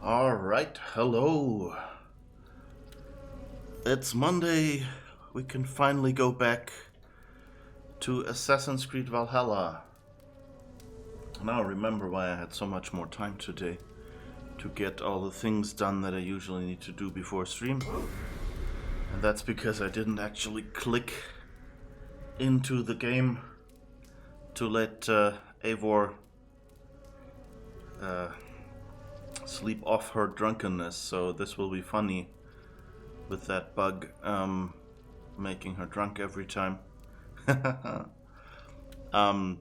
Alright, hello. It's Monday. We can finally go back to Assassin's Creed Valhalla. Now I remember why I had so much more time today to get all the things done that I usually need to do before stream. And that's because I didn't actually click into the game to let Eivor sleep off her drunkenness, so this will be funny with that bug making her drunk every time. um,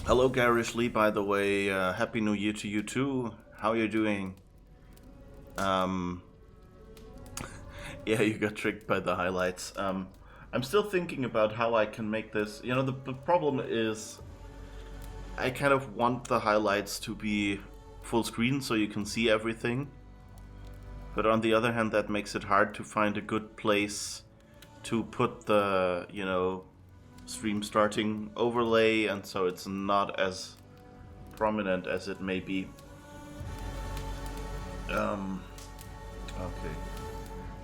Hello Garish Lee, by the way. Happy New Year to you too. How are you doing? Um, yeah, you got tricked by the highlights. I'm still thinking about how I can make this. You know, the problem is I kind of want the highlights to be full screen so you can see everything. But on the other hand, that makes it hard to find a good place to put the, stream starting overlay, and so it's not as prominent as it may be. Okay.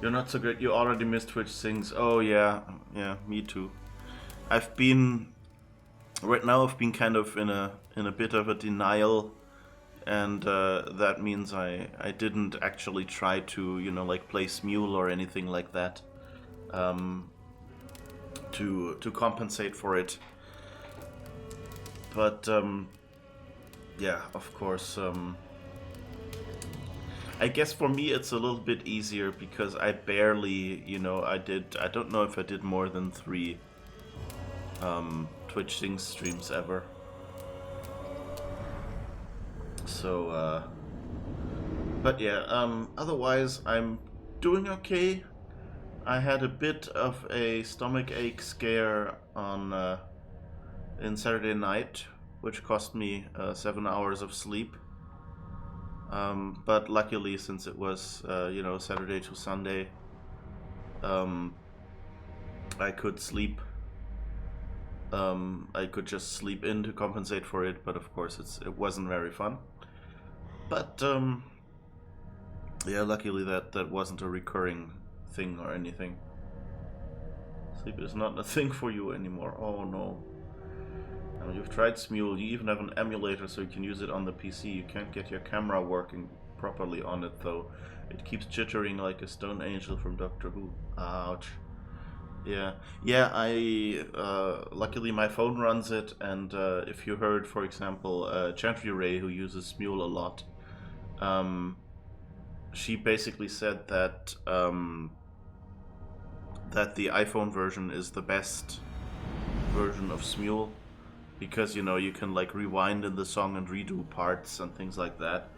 You're not so great. You already missed Twitch things. Oh yeah, me too. I've been kind of in a bit of a denial, and that means I didn't actually try to play Smule or anything like that to compensate for it. But yeah, of course. I guess for me it's a little bit easier because I barely, I don't know if I did more than 3 Twitch Things streams ever. So, but yeah, otherwise I'm doing okay. I had a bit of a stomach ache scare in Saturday night, which cost me 7 hours of sleep. But luckily, since it was Saturday to Sunday, I could sleep. I could just sleep in to compensate for it, but of course it wasn't very fun. But yeah, luckily that wasn't a recurring thing or anything. Sleep is not a thing for you anymore. Oh no. You've tried Smule, you even have an emulator so you can use it on the PC. You can't get your camera working properly on it though. It keeps jittering like a stone angel from Doctor Who. Ouch. Yeah, I luckily my phone runs it, and if you heard, for example, Chantry Ray, who uses Smule a lot, she basically said that that the iPhone version is the best version of Smule, because you can like rewind in the song and redo parts and things like that.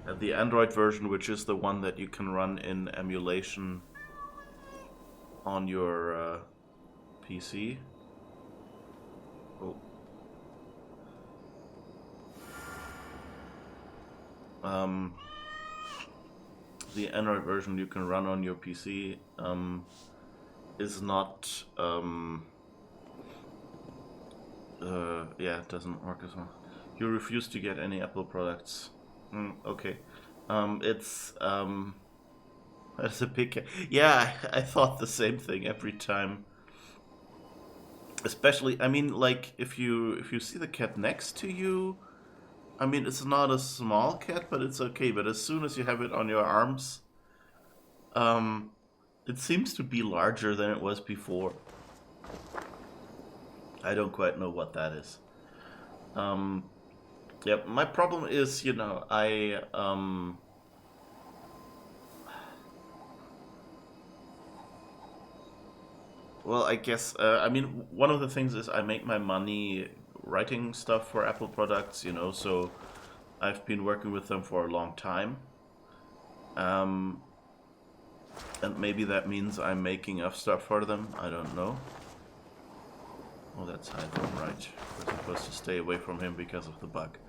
And the Android version, which is the one that you can run in emulation on your PC. Oh. The Android version you can run on your PC is not yeah, it doesn't work as well. You refuse to get any Apple products. Okay. It's that's a big. Yeah, I thought the same thing every time. Especially, I mean, like if you see the cat next to you, I mean, it's not a small cat, but it's okay. But as soon as you have it on your arms, um, it seems to be larger than it was before. I don't quite know what that is. Yeah, my problem is, well, I guess, I mean, one of the things is I make my money writing stuff for Apple products, so I've been working with them for a long time. And maybe that means I'm making enough stuff for them, I don't know. Oh, that's Eivor, right. We're supposed to stay away from him because of the bug.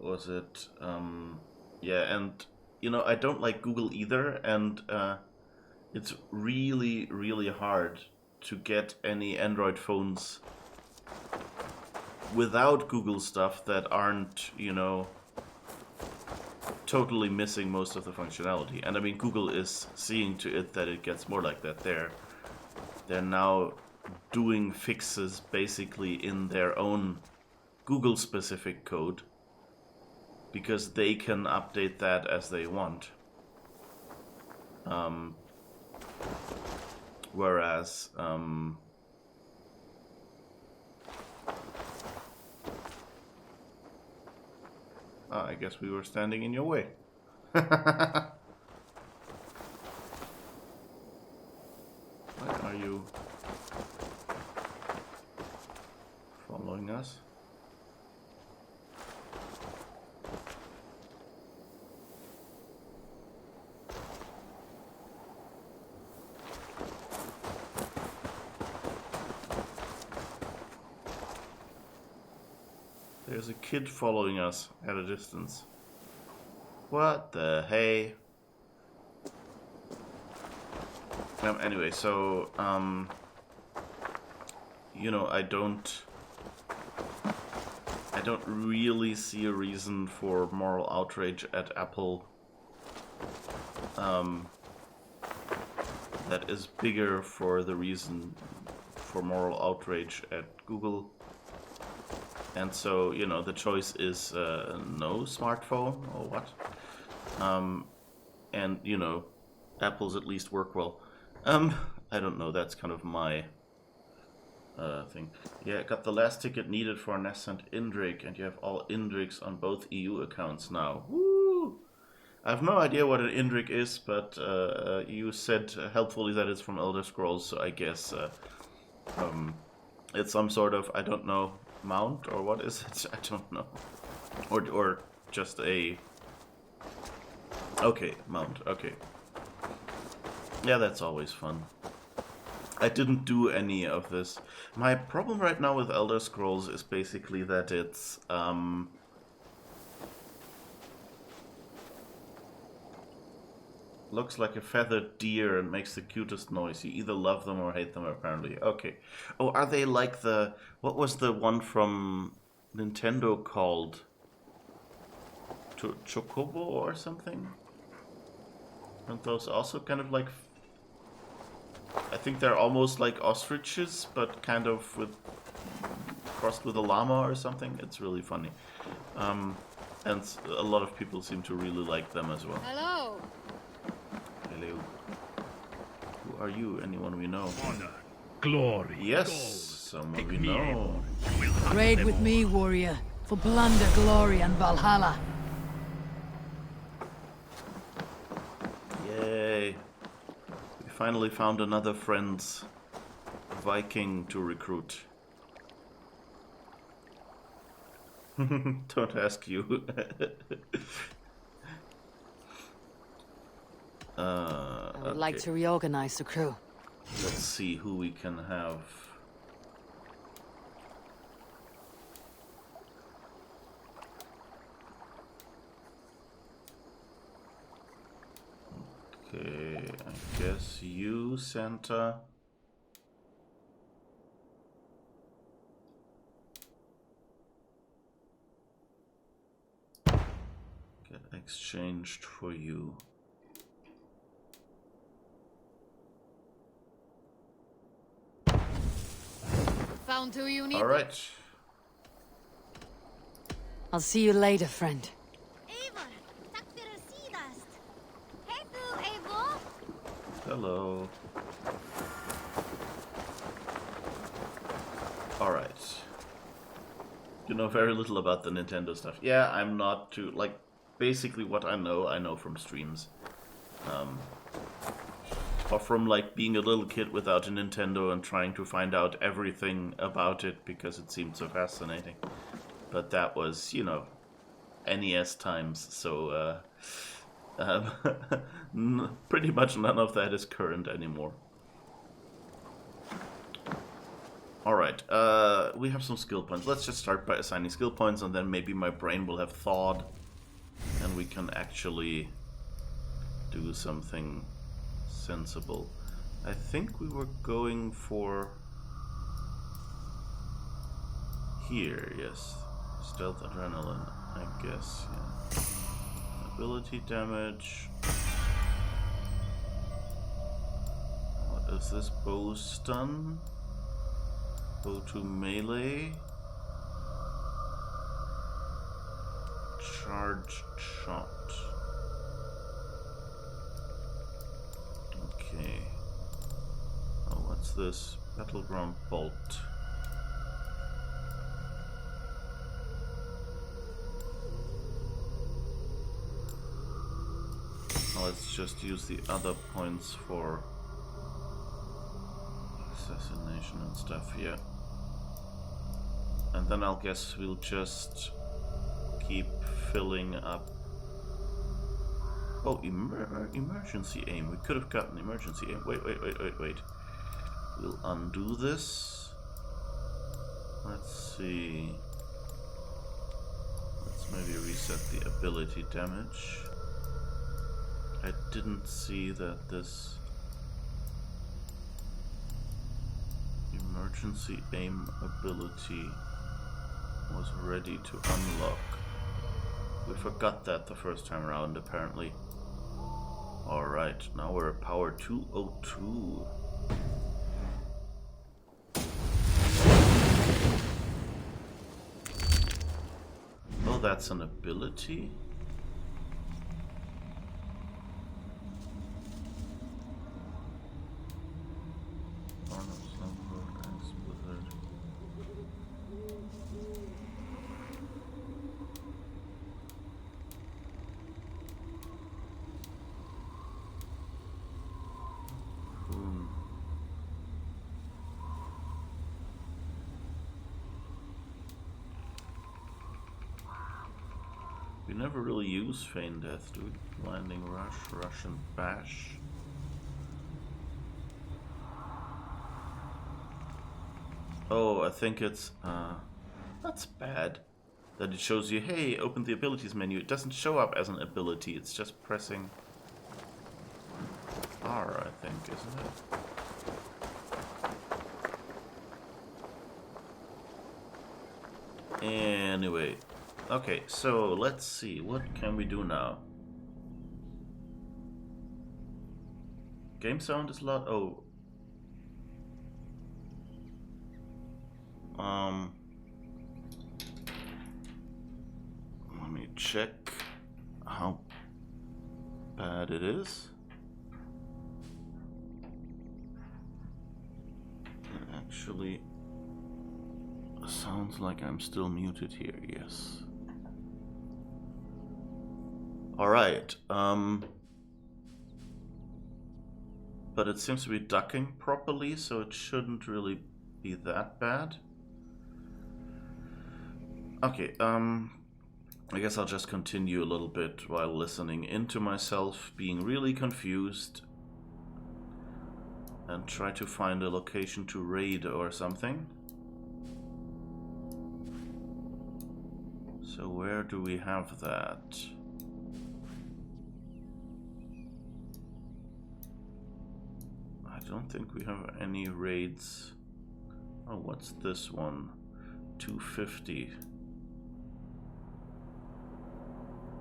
Was it, yeah, and, I don't like Google either, and, it's really, really hard to get any Android phones without Google stuff that aren't, you know, totally missing most of the functionality. And I mean, Google is seeing to it that it gets more like that. They're now doing fixes basically in their own Google specific code because they can update that as they want. Whereas I guess we were standing in your way. Why are you following us? There's a kid following us at a distance. What the hey? Anyway, so you know, I don't really see a reason for moral outrage at Apple that is bigger for the reason for moral outrage at Google. And so, you know, the choice is no smartphone or what? And, you know, Apple's at least work well. I don't know, that's kind of my thing. Yeah, got the last ticket needed for an Ascent Indrik, and you have all Indriks on both EU accounts now. Woo! I have no idea what an Indrik is, but you said helpfully that it's from Elder Scrolls, so I guess it's some sort of, I don't know, mount, or what is it? I don't know. Or just a... Okay, mount, okay. Yeah, that's always fun. I didn't do any of this. My problem right now with Elder Scrolls is basically that it's... looks like a feathered deer and makes the cutest noise. You either love them or hate them, apparently. Okay. Oh, are they like the... What was the one from Nintendo called? Chocobo or something? Aren't those also kind of like... I think they're almost like ostriches, but kind of with... crossed with a llama or something. It's really funny. And a lot of people seem to really like them as well. Hello! Hello. Who are you? Anyone we know? Honor, glory, yes, gold. someone Pick we me, know. Eivor. You will hunt Raid them with all. me, warrior, for plunder, glory, and Valhalla. Yay. We finally found another friend's Viking to recruit. Don't ask you. I would like to reorganize the crew. Let's see who we can have. Okay, I guess you, Santa. Get exchanged for you. Found who you need. All right. I'll see you later, friend. Eivor, takk fyrir síðast. Hey þú, Eivor. Hello. All right. You know very little about the Nintendo stuff. Yeah, I'm not too, like, basically what I know from streams. Or from, like, being a little kid without a Nintendo and trying to find out everything about it because it seemed so fascinating. But that was, you know, NES times, so pretty much none of that is current anymore. Alright, we have some skill points. Let's just start by assigning skill points, and then maybe my brain will have thawed and we can actually do something sensible. I think we were going for here, yes. Stealth adrenaline, I guess, yeah. Ability damage. What is this? Bow stun? Bow to melee. Charged shot. Okay. Oh, what's this? Battleground bolt. Let's just use the other points for assassination and stuff here. And then I'll guess we'll just keep filling up. Oh, emergency aim. We could have gotten emergency aim. Wait. We'll undo this. Let's see. Let's maybe reset the ability damage. I didn't see that this emergency aim ability was ready to unlock. We forgot that the first time around, apparently. Alright, now we're at power 202. Oh, that's an ability? We never really use Feign Death, do we? Blinding Rush, Russian Bash. Oh, I think it's, that's bad. That it shows you, hey, open the abilities menu. It doesn't show up as an ability, it's just pressing R, I think, isn't it? Anyway. Okay, so let's see, what can we do now? Game sound is loud. Oh. Let me check how bad it is. It actually sounds like I'm still muted here, yes. Alright, but it seems to be ducking properly, so it shouldn't really be that bad. Okay, I guess I'll just continue a little bit while listening into myself, being really confused, and try to find a location to raid or something. So where do we have that? I don't think we have any raids. Oh, what's this one? 250.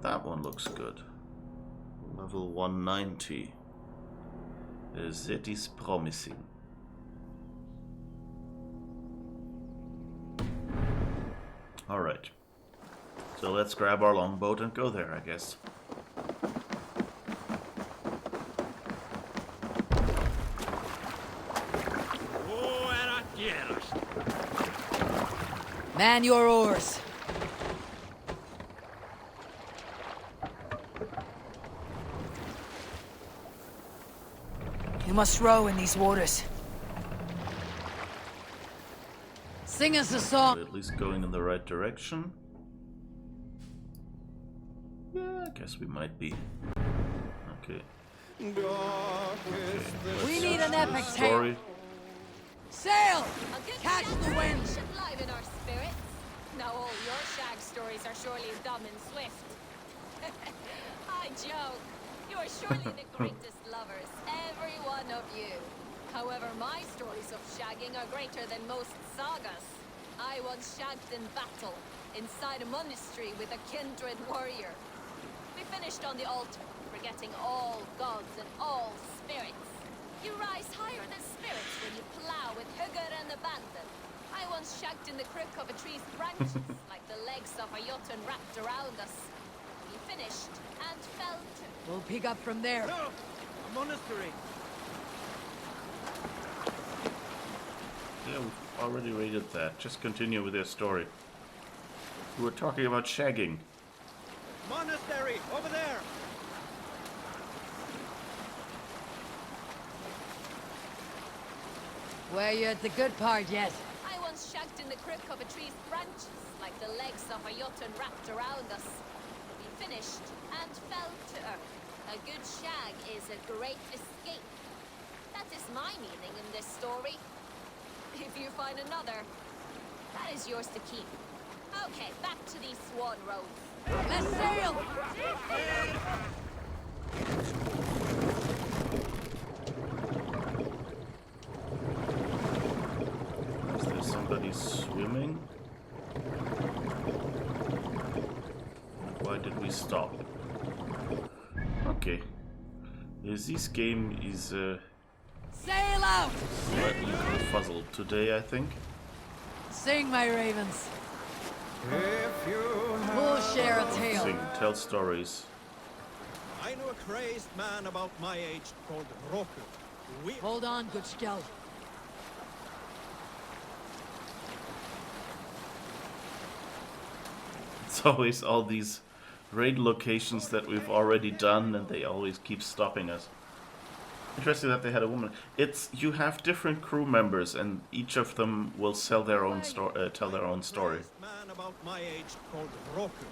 That one looks good. Level 190. That is promising. Alright. So let's grab our longboat and go there, I guess. Man your oars. You must row in these waters. Sing us a song. We're at least going in the right direction. Yeah, I guess we might be. Okay. We need an epic story. tale. Sail! A good Catch shag the story wind. should liven our spirits. Now all your shag stories are surely dumb and swift. I joke. You are surely the greatest lovers, every one of you. However, my stories of shagging are greater than most sagas. I once shagged in battle, inside a monastery with a kindred warrior. We finished on the altar, forgetting all gods and all spirits. You rise higher than spirits when you plow with hugger and abandon. I once shagged in the crook of a tree's branches, like the legs of a jotun wrapped around us. We finished and fell to... We'll pick up from there. No! A monastery! Yeah, we've already rated that. Just continue with your story. We were talking about shagging. Monastery! Over there! Were you at the good part yet? I once shagged in the crook of a tree's branches, like the legs of a jotun wrapped around us. We finished and fell to earth. A good shag is a great escape. That is my meaning in this story. If you find another, that is yours to keep. Okay, back to these swan roads. Let's sail! Is there somebody swimming? Why did we stop? Okay. This game is Sail out! slightly confuzzled today, I think. Sing, my ravens. If you We'll share a tale. Sing, tell stories. I knew a crazed man about my age called Roku. We... Hold on, good Skell. It's always all these raid locations that we've already done, and they always keep stopping us. Interesting that they had a woman. It's you have different crew members, and each of them will tell their own story. Crazed man about my age called Roku.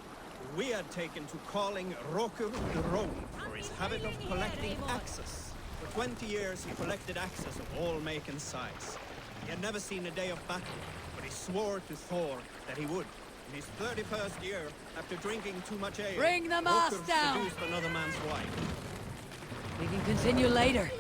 We had taken to calling Roku the Rogue for his habit of collecting axes. For 20 years he collected axes of all make and size. He had never seen a day of battle, but he swore to Thor that he would. In his 31st year, after drinking too much ale, Bring the mast Roku down! seduced another man's wife. We can continue later.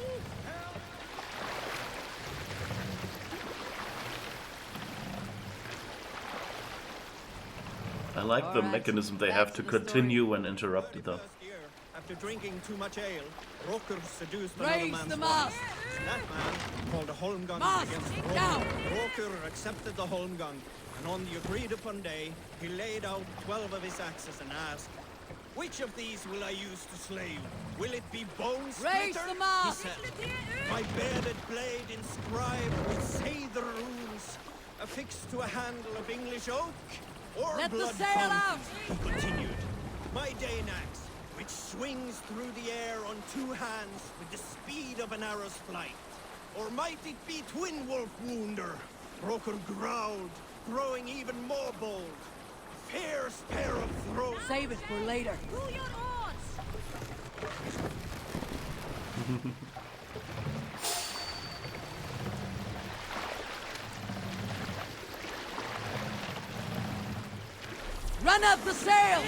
I like the Alright, mechanism they back have to to the continue when interrupted, though. 31st year, after drinking too much ale, Rokur seduced another Raise man's the wife. mast! That man, called a Holmgang Mast, against sit Rokur. down! Rokur accepted the Holmgang, and on the agreed-upon day, he laid out 12 of his axes and asked, "Which of these will I use to slay you? Will it be bone Raise splitter?" the mast! He said, "My bearded blade inscribed with say the runes, affixed to a handle of English oak, or Let the blood sail fountain." out! He continued, "My Dane axe, which swings through the air on 2 hands with the speed of an arrow's flight. Or might it be Twin Wolf Wounder?" Roker growled, growing even more bold. "Fierce pair of throats." Save it for later. Pull your oars! Run up the sail!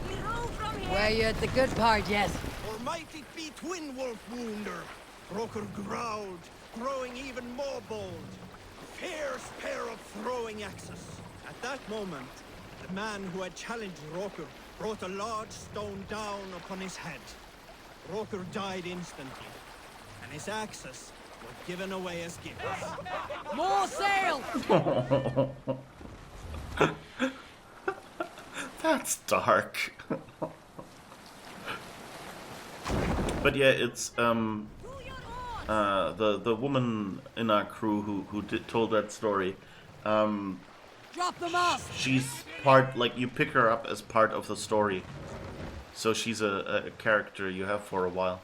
We row from here! Were you at the good part yet? Or might it be Twin Wolf Wounder? Roker growled, growing even more bold. Fierce pair of throwing axes. At that moment, the man who had challenged Roker brought a large stone down upon his head. Roker died instantly, and his axes were given away as gifts. More sail! That's dark. But yeah, it's Pull your oars! the woman in our crew who told that story. Drop the mast! She's part, like, you pick her up as part of the story, so she's a character you have for a while.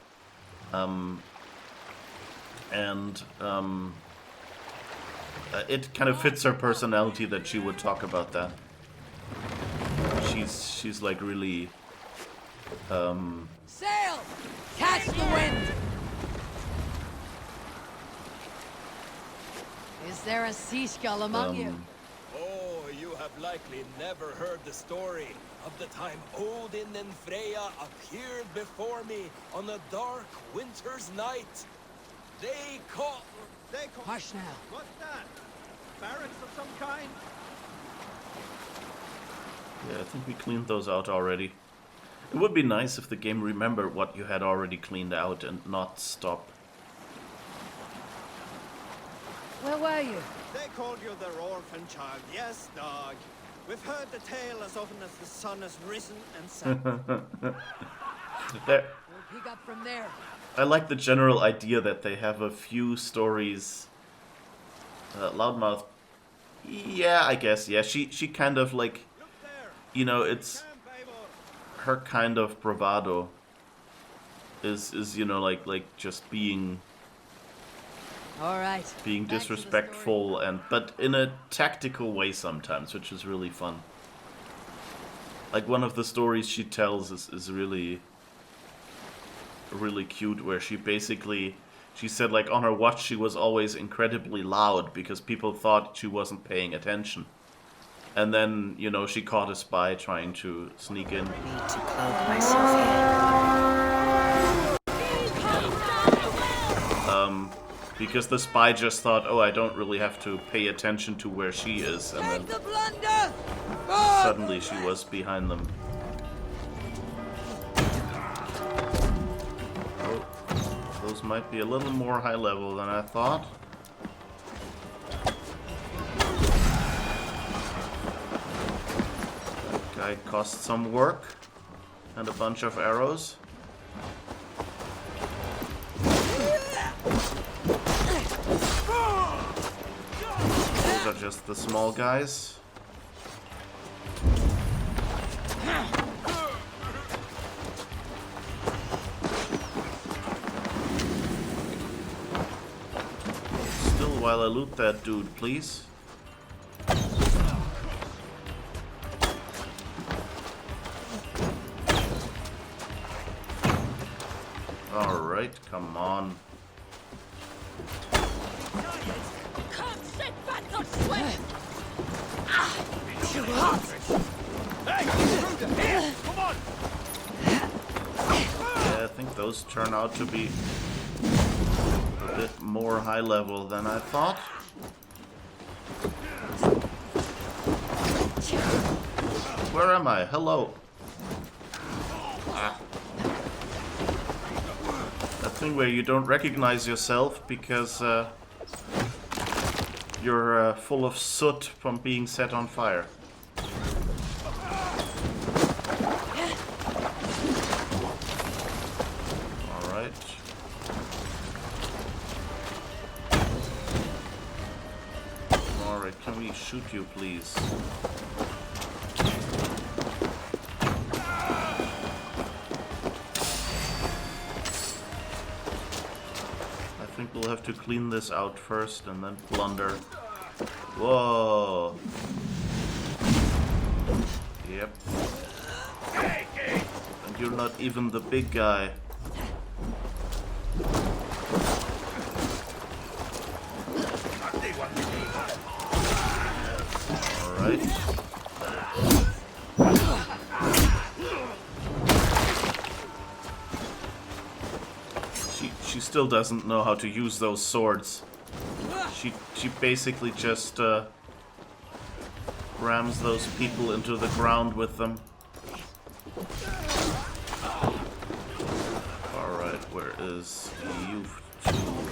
It kind of fits her personality that she would talk about that. She's like really Sail! Catch the wind! Is there a sea skull among you? Oh, you have likely never heard the story of the time Odin and Freya appeared before me on a dark winter's night. They call... Hush now. What's that? Barracks of some kind? Yeah, I think we cleaned those out already. It would be nice if the game remembered what you had already cleaned out and not stop. Where were you? They called you their orphan child. Yes, dog. We've heard the tale as often as the sun has risen and set. There, We'll pick up from there. I like the general idea that they have a few stories. Loudmouth. Yeah, I guess. Yeah, she kind of like, Look there. you know, it's Camp Eivor. her kind of bravado. Is you know like just being All right. being Back to the disrespectful and but in a tactical way sometimes, which is really fun. Like one of the stories she tells is really cute, where she said like on her watch she was always incredibly loud because people thought she wasn't paying attention. And then, you know, she caught a spy trying to sneak in. Need to clothe myself here. Because the spy just thought, oh, I don't really have to pay attention to where she is, and then the plunder! suddenly she was behind them. Oh, those might be a little more high level than I thought. That guy cost some work and a bunch of arrows. Those are just the small guys. Still, while I loot that dude, please. Alright, come on. Yeah, I think those turn out to be a bit more high level than I thought. Where am I? Hello. Ah. That thing where you don't recognize yourself because you're full of soot from being set on fire. Alright. Alright, can we shoot you, please? I think we'll have to clean this out first and then plunder. Whoa. Yep. And you're not even the big guy. Alright. She still doesn't know how to use those swords. She basically just rams those people into the ground with them. Alright, where is you two?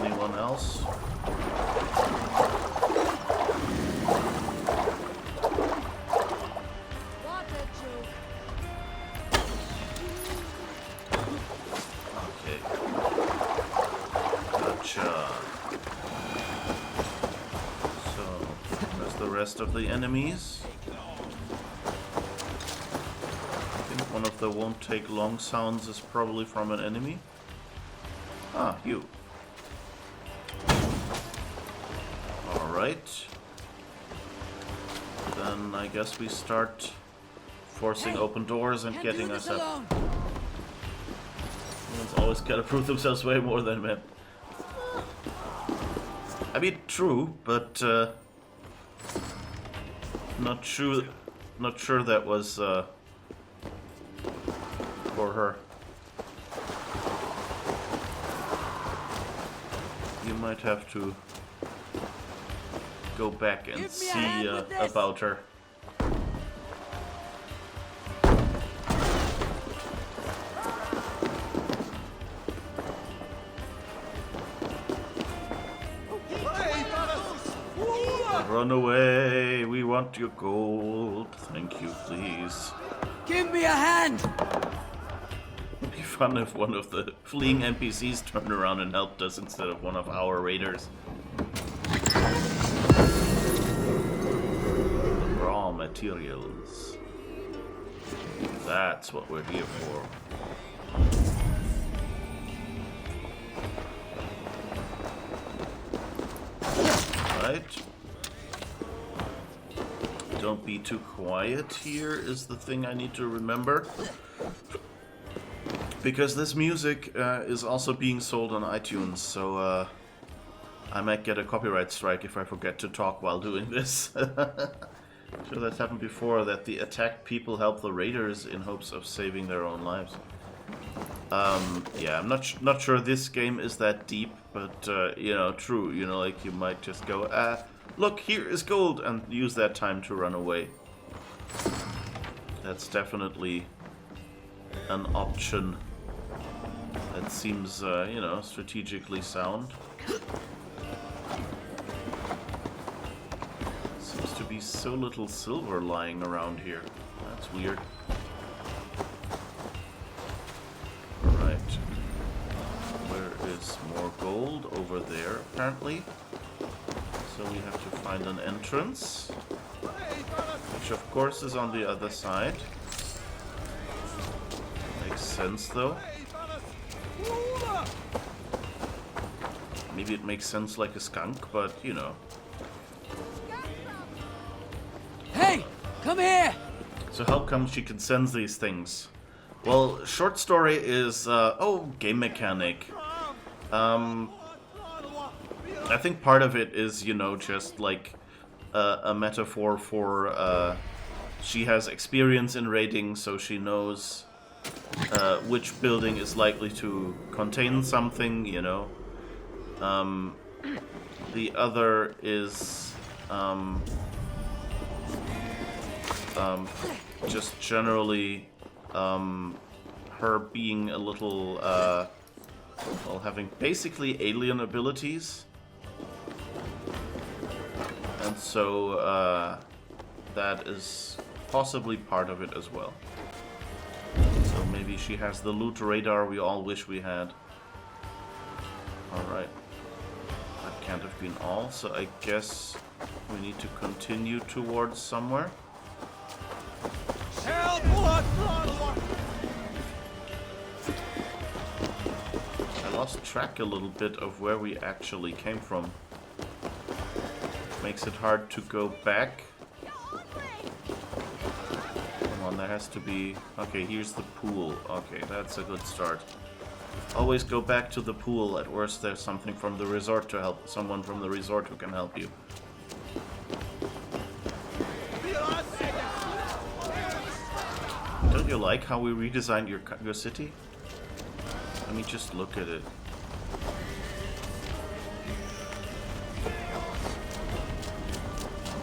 Anyone else? Okay. Gotcha. So, there's the rest of the enemies. I think one of the won't take long sounds is probably from an enemy. Ah, you. Alright. Then I guess we start forcing open doors and getting us up. always gotta prove themselves way more than men. I mean, true, but not sure that was for her. You might have to go back and see about her. Run away, we want your gold. Thank you, please. Give me a hand! It'd be fun if one of the fleeing NPCs turned around and helped us instead of one of our raiders. Raw materials. That's what we're here for. Right. Don't be too quiet here is the thing I need to remember. Because this music is also being sold on iTunes, so I might get a copyright strike if I forget to talk while doing this. Sure, that's happened before, that the attacked people help the raiders in hopes of saving their own lives. Yeah, I'm not sure this game is that deep, but you know, true. You know, like you might just go, look, here is gold, and use that time to run away. That's definitely an option that seems, you know, strategically sound. Seems to be so little silver lying around here. That's weird. Right. Where is more gold? Over there, apparently. So we have to find an entrance, which of course is on the other side. Makes sense though. Maybe it makes sense like a skunk, but you know. Hey, come here! So how come she can sense these things? Well, short story is, oh, game mechanic. I think part of it is, you know, just like a metaphor for she has experience in raiding, so she knows which building is likely to contain something, you know. The other is just generally her being a little, well, having basically alien abilities. And so that is possibly part of it as well. So maybe she has the loot radar we all wish we had. Alright. That can't have been all, so I guess we need to continue towards somewhere. Help! I lost track a little bit of where we actually came from. Makes it hard to go back. Come on, there has to be... Okay, here's the pool. Okay, that's a good start. Always go back to the pool. At worst, there's something from the resort to help. Someone from the resort who can help you. Don't you like how we redesigned your city? Let me just look at it.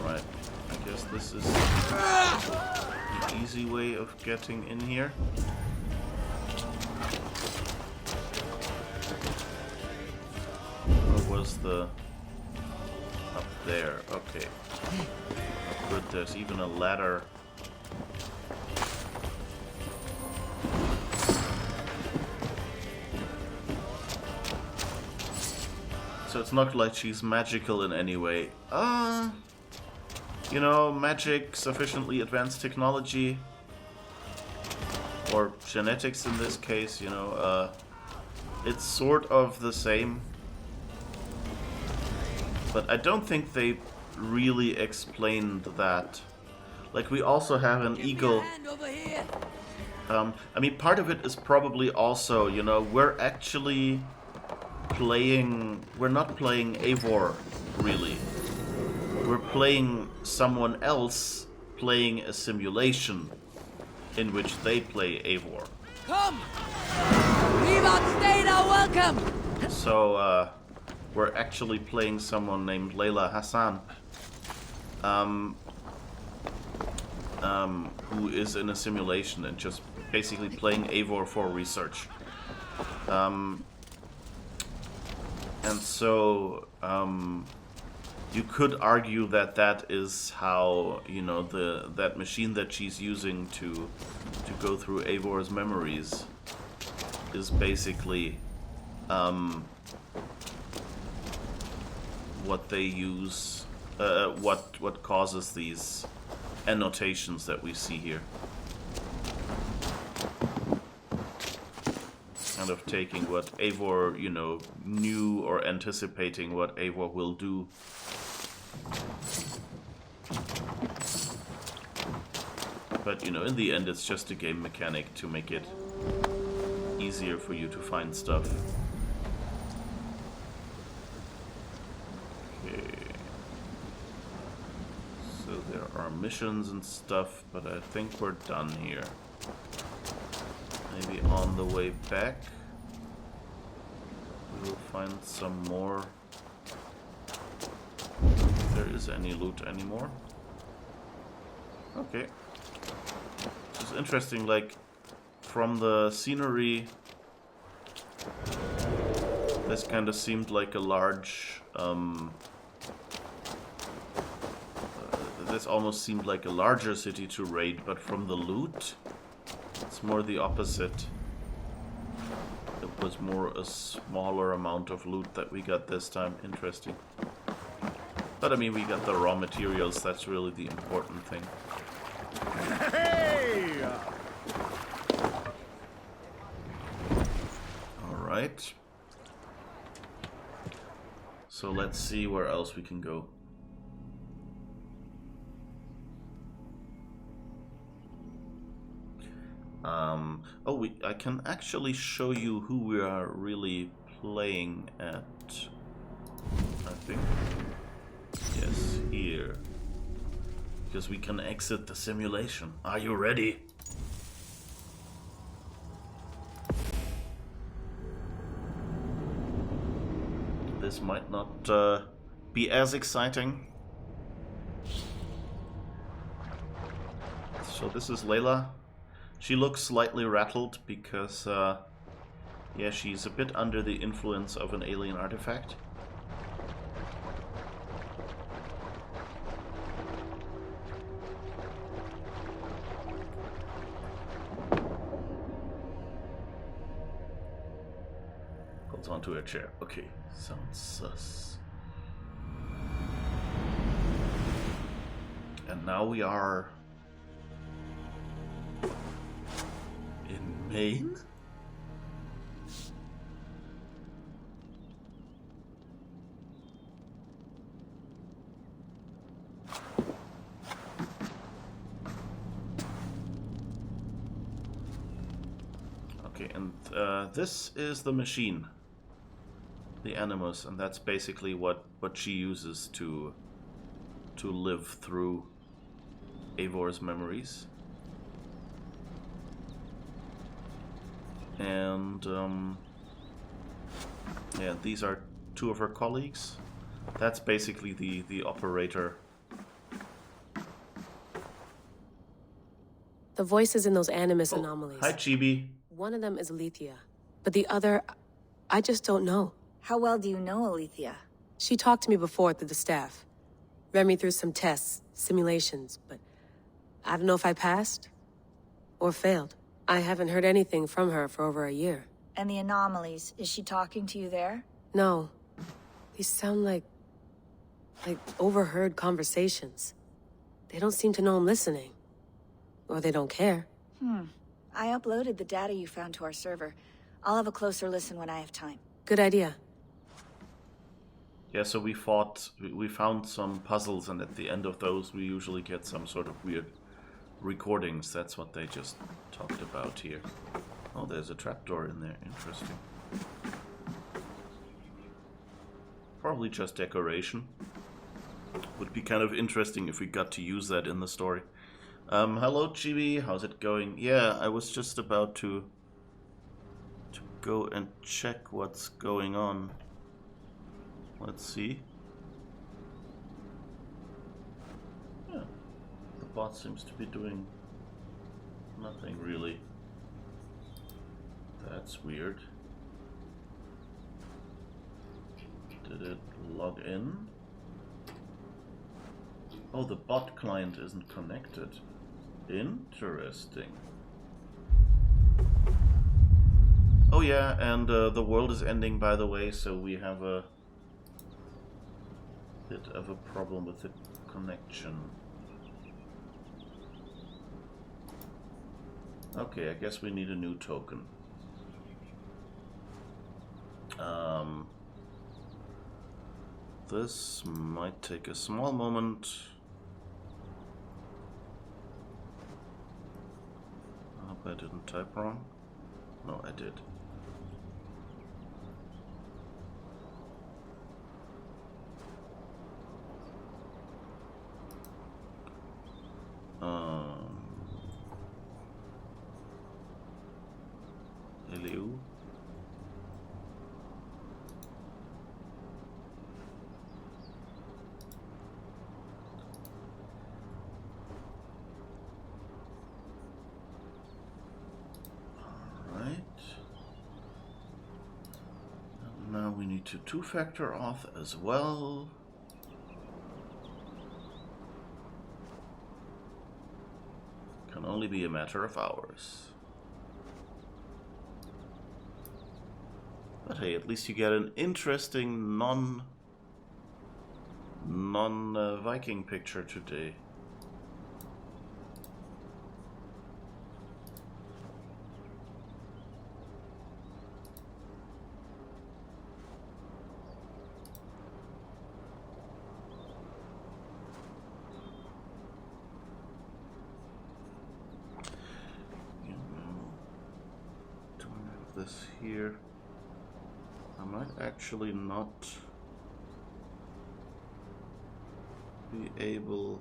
Alright, I guess this is the easy way of getting in here. Or was the... up there? Okay. Oh, good, there's even a ladder. So it's not like she's magical in any way. You know, magic, sufficiently advanced technology, or genetics in this case, you know, it's sort of the same. But I don't think they really explained that. Like, we also have an eagle. I mean, part of it is probably also, you know, we're actually playing... We're not playing Eivor, really. We're playing someone else playing a simulation in which they play Eivor. Come! Leave out state are welcome! So, we're actually playing someone named Layla Hassan, who is in a simulation and just basically playing Eivor for research. And so, you could argue that that is how, you know, that machine that she's using to go through Eivor's memories is basically what they use, what causes these annotations that we see here. Kind of taking what Eivor, you know, knew or anticipating what Eivor will do. But, you know, in the end, it's just a game mechanic to make it easier for you to find stuff. Okay. So there are missions and stuff, but I think we're done here. Maybe on the way back we will find some more. If there is any loot anymore. Okay. It's interesting, like, from the scenery, this kind of seemed like a large, this almost seemed like a larger city to raid, but from the loot, it's more the opposite. It was more a smaller amount of loot that we got this time. Interesting. But I mean, we got the raw materials, that's really the important thing. Hey! Alright. So let's see where else we can go. I can actually show you who we are really playing at. I think. Yes, here. Because we can exit the simulation. Are you ready? This might not be as exciting. So this is Layla. She looks slightly rattled because, yeah, she's a bit under the influence of an alien artifact. Holds onto a chair. Okay, sounds sus. And now we are in Maine? Okay, and this is the machine, the Animus, and that's basically what she uses to live through Eivor's memories. And yeah, these are two of her colleagues. That's basically the operator. The voices in those Animus anomalies. Hi, Chibi. One of them is Alethea, but the other, I just don't know. How well do you know Alethea? She talked to me before through the staff. Ran me through some tests, simulations, but I don't know if I passed or failed. I haven't heard anything from her for over a year. And the anomalies, is she talking to you there? No. These sound like overheard conversations. They don't seem to know I'm listening. Or they don't care. I uploaded the data you found to our server. I'll have a closer listen when I have time. Good idea. Yeah, so we found some puzzles, and at the end of those we usually get some sort of weird recordings. That's what they just talked about here. Oh, there's a trapdoor in there. Interesting. Probably just decoration. Would be kind of interesting if we got to use that in the story. Hello, Chibi. How's it going? Yeah, I was just about to go and check what's going on. Let's see. Yeah, the bot seems to be doing nothing really. That's weird. Did it log in? Oh, the bot client isn't connected. Interesting. Oh yeah, and the world is ending, by the way, so we have a bit of a problem with the connection. Okay, I guess we need a new token. This might take a small moment. I hope I didn't type wrong. No, I did. Hello. Now we need to two-factor auth as well. Can only be a matter of hours. But hey, at least you get an interesting non-Viking picture today. This here, I might actually not be able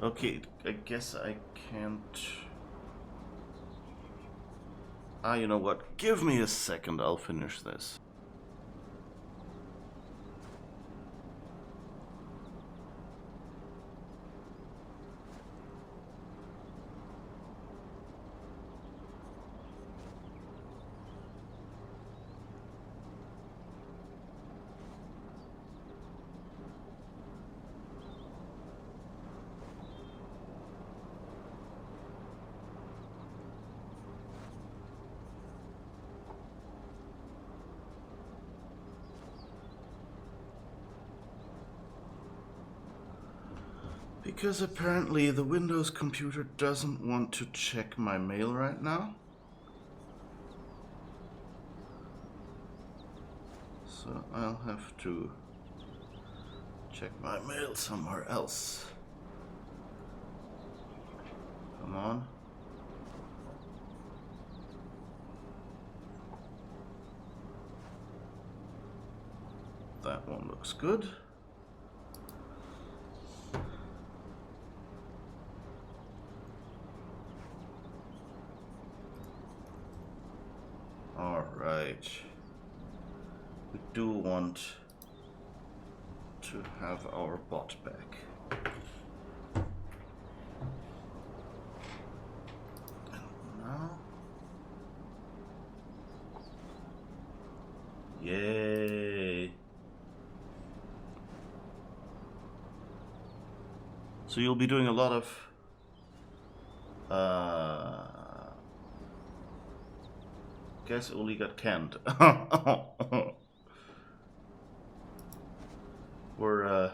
okay, I guess I can't. You know what, give me a second, I'll finish this. Because apparently the Windows computer doesn't want to check my mail right now. So I'll have to check my mail somewhere else. Come on. That one looks good. Alright. We do want to have our bot back. And now. Yay! So you'll be doing a lot of guess Uli got canned. Or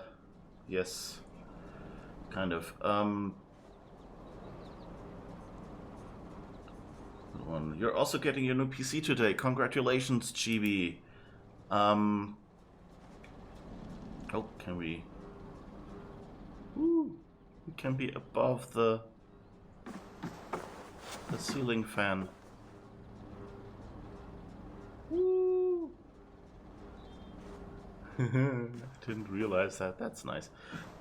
yes, kind of. One down. You're also getting your new PC today. Congratulations, Chibi. Oh, can we... Ooh, we can be above the ceiling fan. Woo! Didn't realize that. That's nice.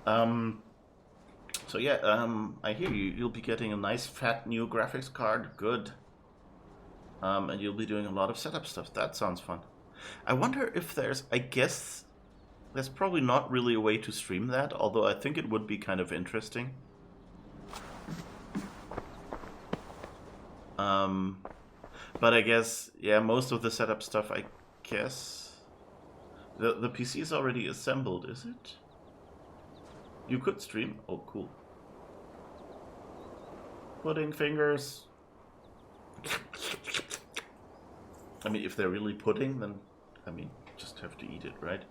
So yeah, I hear you'll be getting a nice fat new graphics card. Good. And you'll be doing a lot of setup stuff. That sounds fun. I wonder if there's... I guess there's probably not really a way to stream that, although I think it would be kind of interesting. But I guess, yeah, most of the setup stuff, I guess... The PC is already assembled, is it? You could stream? Oh, cool. Pudding fingers. I mean, if they're really pudding, then, I mean, just have to eat it, right?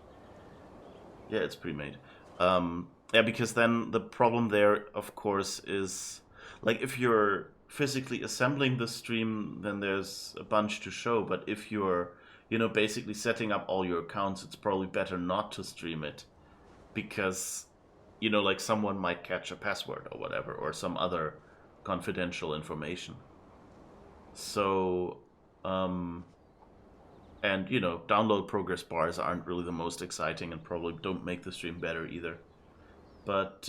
Yeah, it's pre-made. Yeah, because then the problem there, of course, is... Like, if you're physically assembling the stream, then there's a bunch to show. But if you're, you know, basically setting up all your accounts, it's probably better not to stream it. Because, you know, like someone might catch a password or whatever, or some other confidential information. So, and, you know, download progress bars aren't really the most exciting and probably don't make the stream better either. But,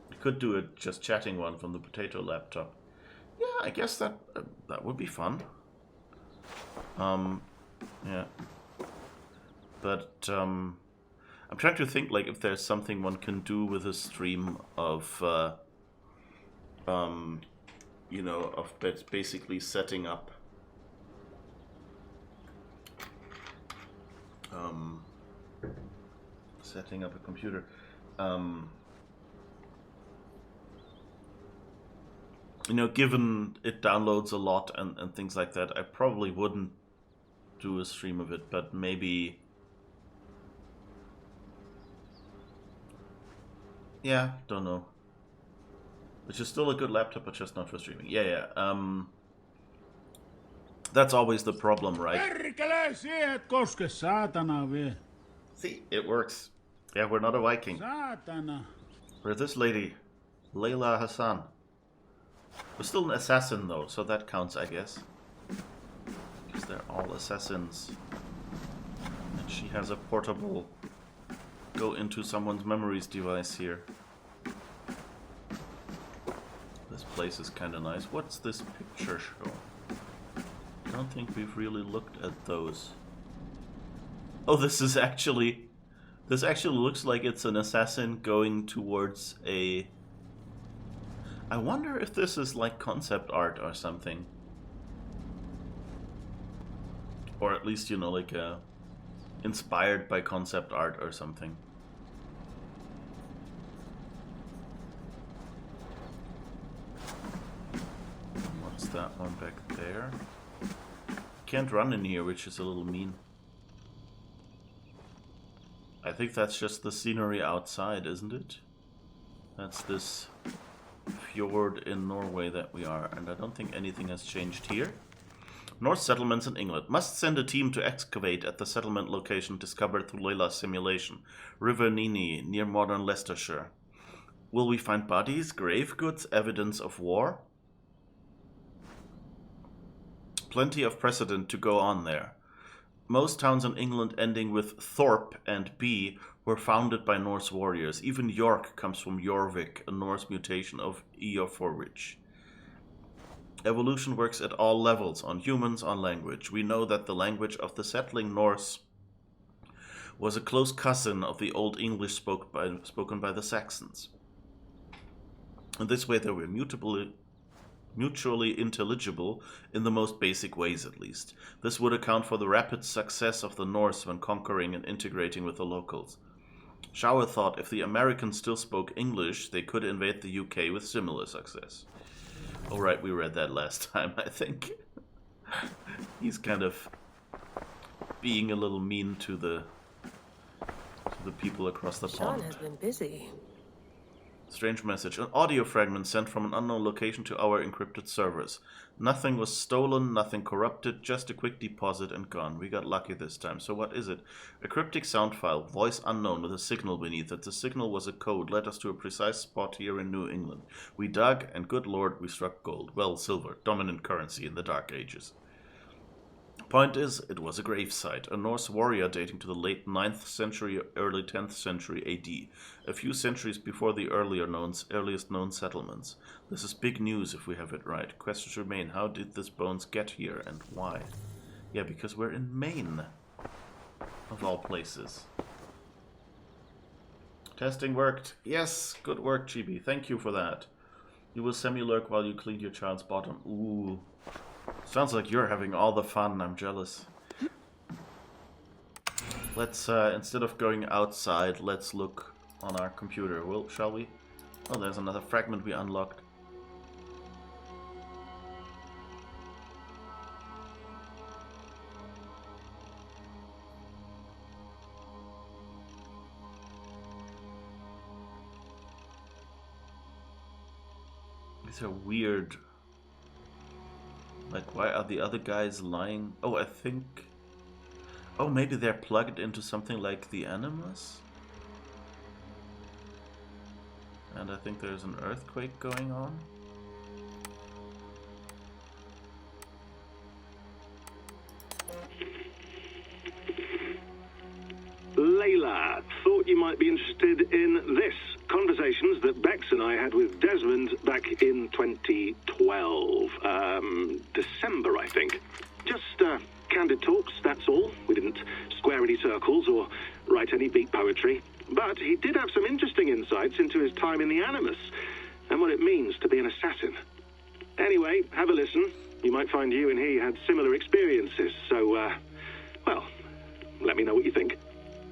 you could do a just chatting one from the potato laptop. Yeah, I guess that would be fun. Yeah. But, I'm trying to think, like, if there's something one can do with a stream of, you know, of basically setting up, a computer. You know, given it downloads a lot and things like that, I probably wouldn't do a stream of it, but maybe... Yeah, don't know. Which is still a good laptop, but just not for streaming. Yeah. That's always the problem, right? See, it works. Yeah, we're not a Viking. We're this lady, Layla Hassan. We're still an assassin, though, so that counts, I guess. Because they're all assassins. And she has a portable go into someone's memories device here. This place is kind of nice. What's this picture show? I don't think we've really looked at those. Oh, this actually looks like it's an assassin going towards a... I wonder if this is like concept art or something. Or at least, you know, like inspired by concept art or something. What's that one back there? Can't run in here, which is a little mean. I think that's just the scenery outside, isn't it? That's this fjord in Norway that we are, and I don't think anything has changed here. Norse settlements in England. Must send a team to excavate at the settlement location discovered through Layla's simulation. River Nini, near modern Leicestershire. Will we find bodies, grave goods, evidence of war? Plenty of precedent to go on there. Most towns in England ending with Thorpe and B were founded by Norse warriors. Even York comes from Jorvik, a Norse mutation of Eivor. Evolution works at all levels, on humans, on language. We know that the language of the settling Norse was a close cousin of the Old English spoken by the Saxons. In this way they were mutually intelligible in the most basic ways, at least. This would account for the rapid success of the Norse when conquering and integrating with the locals. Shower thought if the Americans still spoke English, they could invade the UK with similar success. All right, we read that last time, I think. He's kind of being a little mean to the people across the pond. Sean has been busy. Strange message. An audio fragment sent from an unknown location to our encrypted servers. Nothing was stolen, nothing corrupted, just a quick deposit and gone. We got lucky this time. So what is it? A cryptic sound file, voice unknown with a signal beneath it. The signal was a code, led us to a precise spot here in New England. We dug, and good lord, we struck gold. Well, silver, dominant currency in the Dark Ages. Point is, it was a gravesite, a Norse warrior dating to the late 9th century, early 10th century AD, a few centuries before the earliest known settlements. This is big news if we have it right. Questions remain, how did these bones get here and why? Yeah, because we're in Maine, of all places. Testing worked. Yes, good work, Chibi. Thank you for that. You will semi-lurk while you clean your child's bottom. Ooh. Sounds like you're having all the fun. I'm jealous. Let's, instead of going outside, let's look on our computer. Well, shall we? Oh, there's another fragment we unlocked. These are weird. Like, why are the other guys lying? Oh, I think... Oh, maybe they're plugged into something like the Animus? And I think there's an earthquake going on. Layla, thought you might be interested in this. Conversations that Bex and I had with Desmond back in 2012. December, I think. Just candid talks, that's all. We didn't square any circles or write any beat poetry. But he did have some interesting insights into his time in the Animus and what it means to be an assassin. Anyway, have a listen. You might find you and he had similar experiences. So, well, let me know what you think.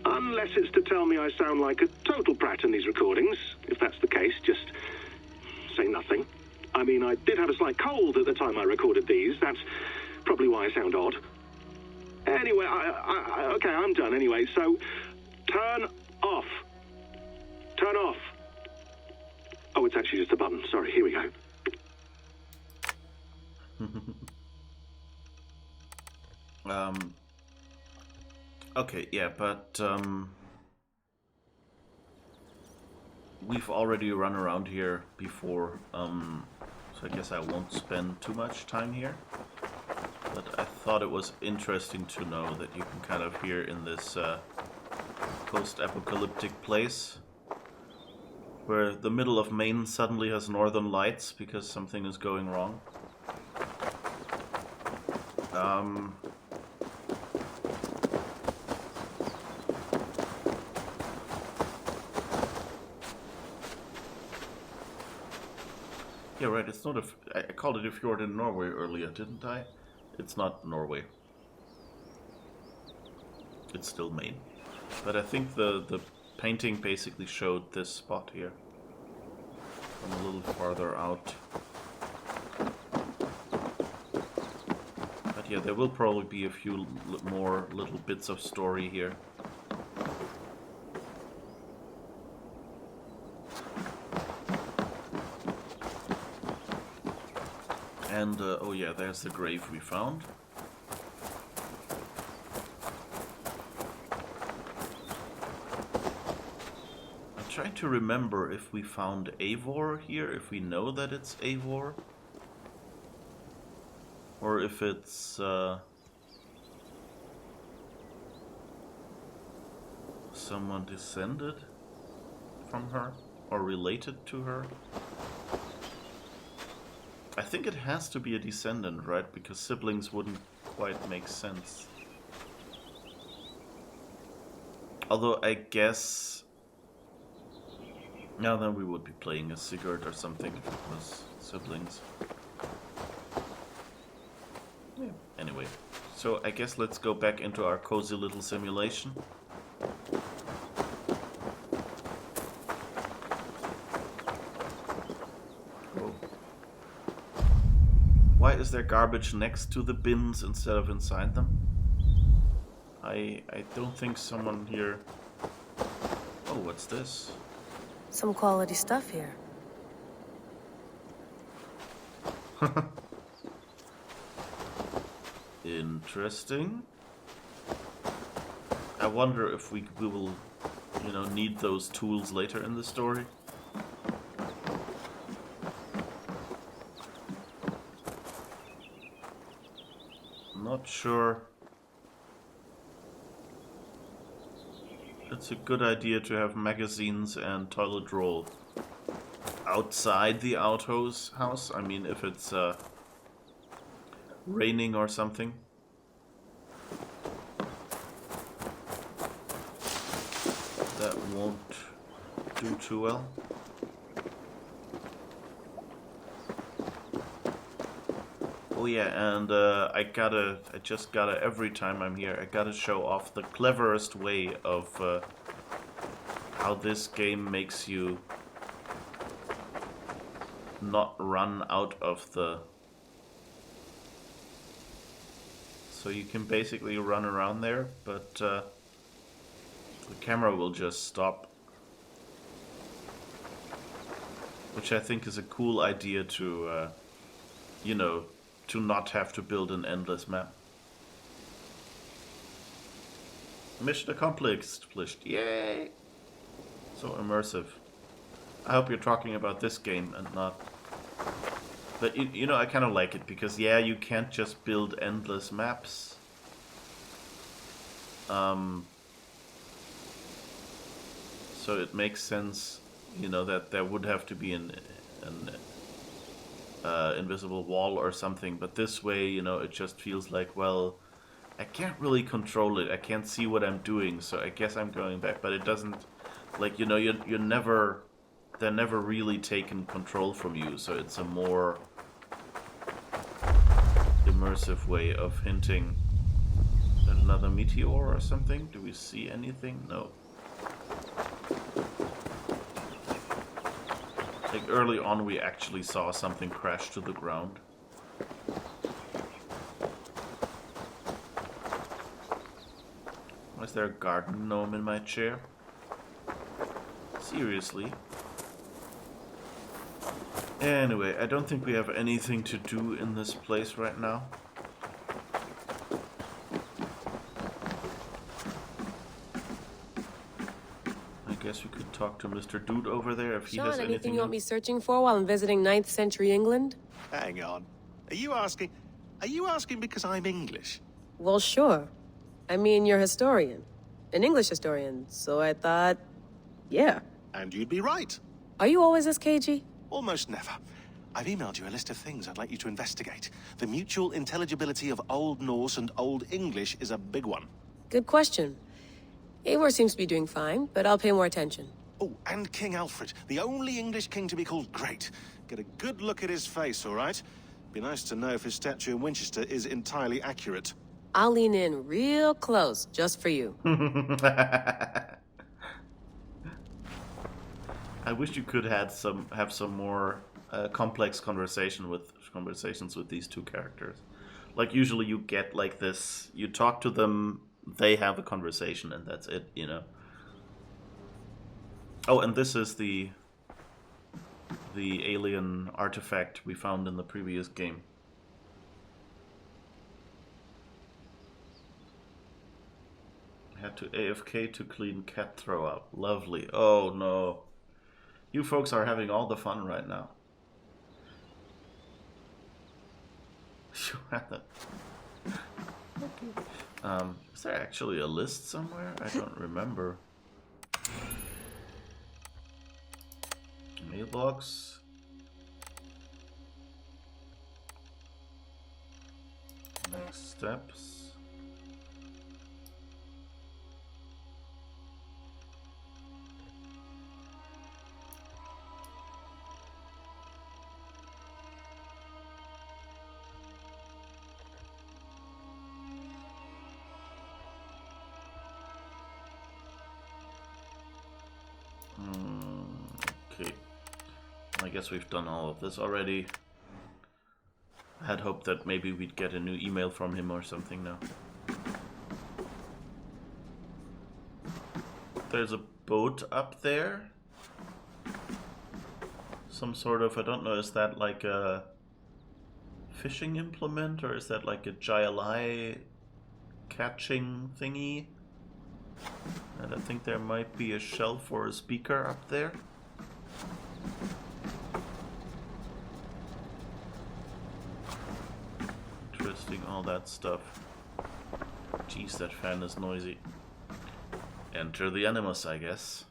Unless it's to tell me I sound like a total prat in these recordings. If that's the case, just say nothing. I mean, I did have a slight cold at the time I recorded these. That's probably why I sound odd. Anyway, okay, I'm done anyway. So, turn off. Turn off. Oh, it's actually just a button. Sorry, here we go. Okay, yeah, but we've already run around here before, so I guess I won't spend too much time here. But I thought it was interesting to know that you can kind of hear in this post-apocalyptic place where the middle of Maine suddenly has northern lights because something is going wrong. Yeah, right, it's not I called it a fjord in Norway earlier, didn't I? It's not Norway. It's still Maine. But I think the painting basically showed this spot here. From a little farther out. But yeah, there will probably be a few more little bits of story here. And, oh yeah, there's the grave we found. I'm trying to remember if we found Eivor here, if we know that it's Eivor. Or if it's, someone descended from her, or related to her. I think it has to be a descendant, right? Because siblings wouldn't quite make sense. Although I guess... now then we would be playing as Sigurd or something if it was siblings. Yeah. Anyway, so I guess let's go back into our cozy little simulation. Why is there garbage next to the bins instead of inside them? I don't think someone here... Oh, what's this? Some quality stuff here. Interesting. I wonder if we will, you know, need those tools later in the story. Not sure. It's a good idea to have magazines and toilet roll outside the outhouse house. I mean, if it's raining or something. That won't do too well. Oh yeah, and I just gotta, every time I'm here, I gotta show off the cleverest way of how this game makes you not run out of the... So you can basically run around there, but the camera will just stop. Which I think is a cool idea to, you know, to not have to build an endless map. Mission accomplished. Yay! So immersive. I hope you're talking about this game and not... But you know, I kind of like it because, yeah, you can't just build endless maps. So it makes sense, you know, that there would have to be an invisible wall or something. But this way, you know, it just feels like, well, I can't really control it. I can't see what I'm doing, so I guess I'm going back. But it doesn't, like, you know, you're never... They're never really taking control from you, so it's a more immersive way of hinting at another meteor or something. Do we see anything? No. Like early on we actually saw something crash to the ground. Why is there a garden gnome in my chair? Seriously? Anyway, I don't think we have anything to do in this place right now. I guess we could talk to Mr. Dude over there if he has anything. Anything you want me searching for while I'm visiting 9th century England? Hang on. Are you asking because I'm English? Well, sure. I mean, you're a historian. An English historian, so I thought... yeah. And you'd be right. Are you always this cagey? Almost never. I've emailed you a list of things I'd like you to investigate. The mutual intelligibility of Old Norse and Old English is a big one. Good question. Eivor seems to be doing fine, but I'll pay more attention. Oh, and King Alfred, the only English king to be called great. Get a good look at his face, all right? Be nice to know if his statue in Winchester is entirely accurate. I'll lean in real close, just for you. I wish you could have some more complex conversations with these two characters. Like usually you get like this, you talk to them, they have a conversation, and that's it, you know. Oh, and this is the alien artifact we found in the previous game. Had to AFK to clean cat throw up. Lovely. Oh no. You folks are having all the fun right now. Is there actually a list somewhere? I don't remember. Mailbox. Next steps. Okay. I guess we've done all of this already. I had hoped that maybe we'd get a new email from him or something now. There's a boat up there. some sort of, I don't know, is that like a fishing implement or is that like a Jai catching thingy? And I think there might be a shelf or a speaker up there. Interesting, all that stuff. Jeez, that fan is noisy. Enter the animus, I guess.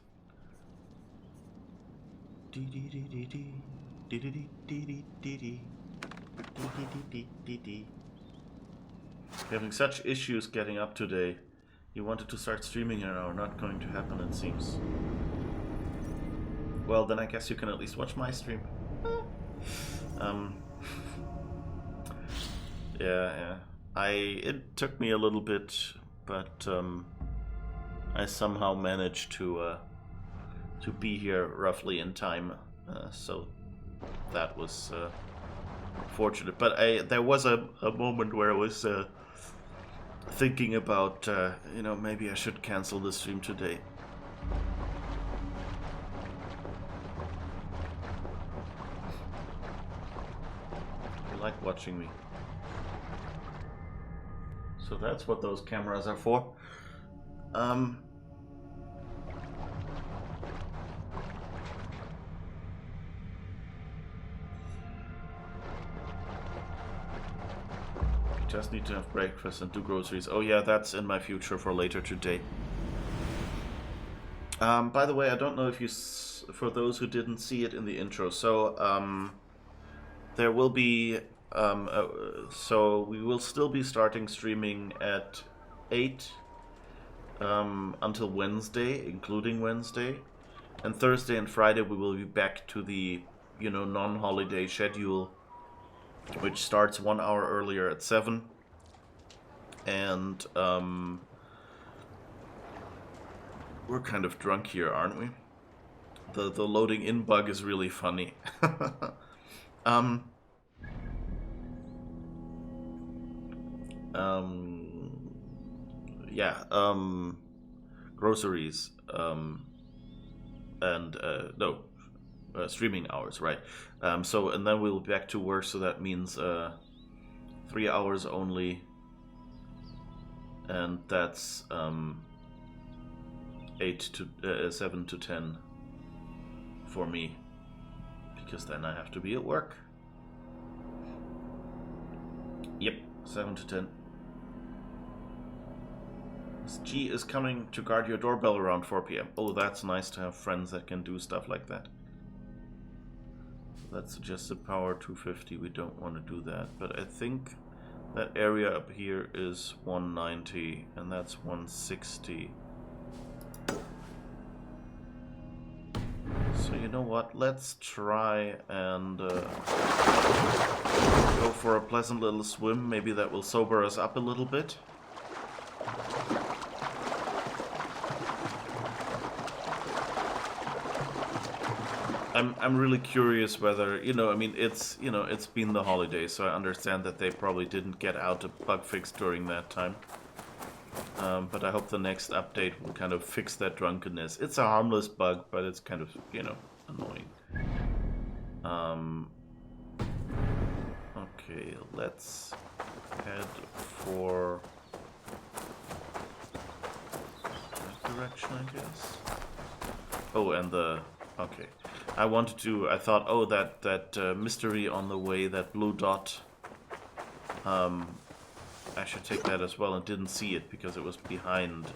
Having such issues getting up today. You wanted to start streaming an hour, not going to happen, it seems. Well, then I guess you can at least watch my stream. Yeah. It took me a little bit, but I somehow managed to be here roughly in time, so that was fortunate. But there was a moment where I was thinking about, you know, maybe I should cancel the stream today. You like watching me. So that's what those cameras are for. Just need to have breakfast and do groceries. Oh yeah, that's in my future for later today. By the way, I don't know if you, for those who didn't see it in the intro, so there will be, so we will still be starting streaming at 8 until Wednesday, including Wednesday, and Thursday and Friday we will be back to the, you know, non-holiday schedule, which starts 1 hour earlier at 7. And we're kind of drunk here, aren't we? The loading in bug is really funny. Groceries and no, streaming hours, right? So, and then we'll be back to work, so that means 3 hours only, and that's 7 to 10 for me, because then I have to be at work. Yep, 7 to 10. G is coming to guard your doorbell around 4 p.m. Oh, that's nice to have friends that can do stuff like that. That's suggested power 250. We don't want to do that, but I think that area up here is 190 and that's 160. So you know what? Let's try and go for a pleasant little swim. Maybe that will sober us up a little bit. I'm really curious whether, you know, I mean, it's, you know, it's been the holidays, so I understand that they probably didn't get out a bug fix during that time. But I hope the next update will kind of fix that drunkenness. It's a harmless bug, but it's kind of, you know, annoying. Okay, let's head for that direction, I guess. Oh, and the... okay. I wanted to... I thought, oh, that mystery on the way, that blue dot... I should take that as well, and didn't see it because it was behind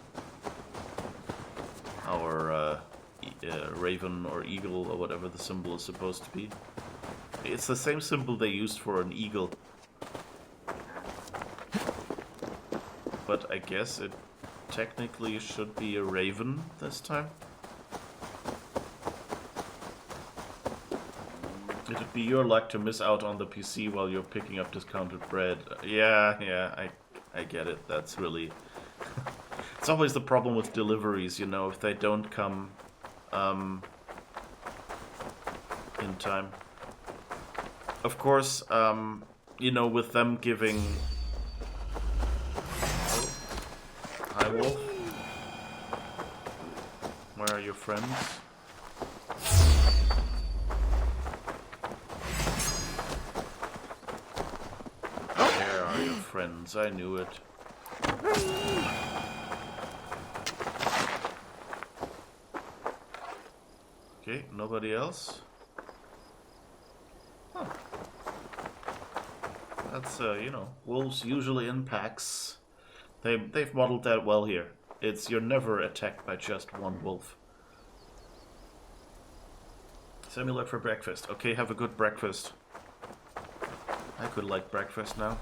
our raven or eagle or whatever the symbol is supposed to be. It's the same symbol they used for an eagle. But I guess it technically should be a raven this time. It'd be your luck to miss out on the PC while you're picking up discounted bread. Yeah, I get it. That's really... it's always the problem with deliveries, you know, if they don't come in time. Of course, you know, with them giving... oh. Hi, Wolf. Where are your friends? friends. I knew it. Okay, nobody else? Huh. That's, you know, wolves usually in packs. They've modeled that well here. You're never attacked by just one wolf. Similar for breakfast. Okay, have a good breakfast. I could like breakfast now.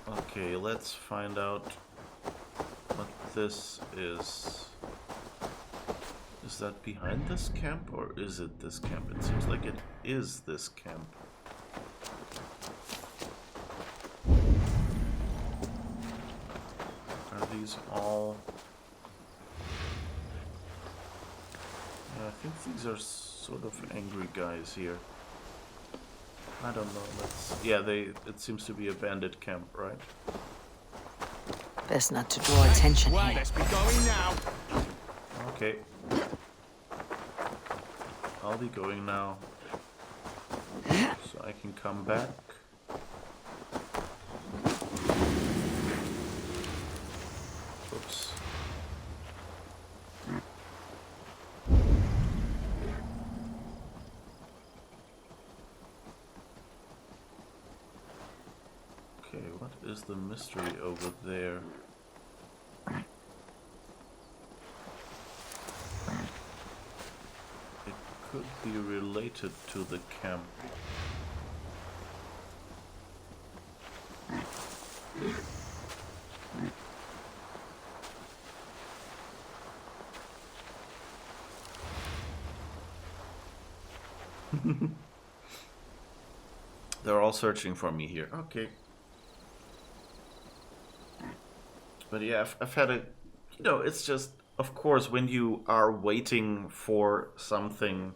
Okay, let's find out what this is. Is that behind this camp, or is it this camp? It seems like it is this camp. Are these all... Yeah, I think these are sort of angry guys here. I don't know, yeah, it seems to be a bandit camp, right? Best not to draw attention here. Let's be going now. Okay. I'll be going now. So I can come back. Oops. Okay, what is the mystery over there? It could be related to the camp. They're all searching for me here. Okay. But yeah, I've had a... You know, it's just... Of course, when you are waiting for something,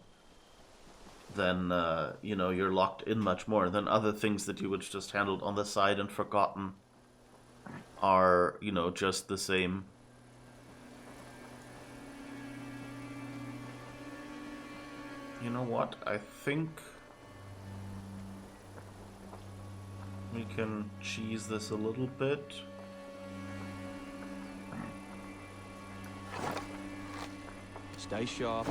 then, you know, you're locked in much more. Than other things that you would just handled on the side and forgotten are, you know, just the same. You know what? I think we can cheese this a little bit. Stay sharp.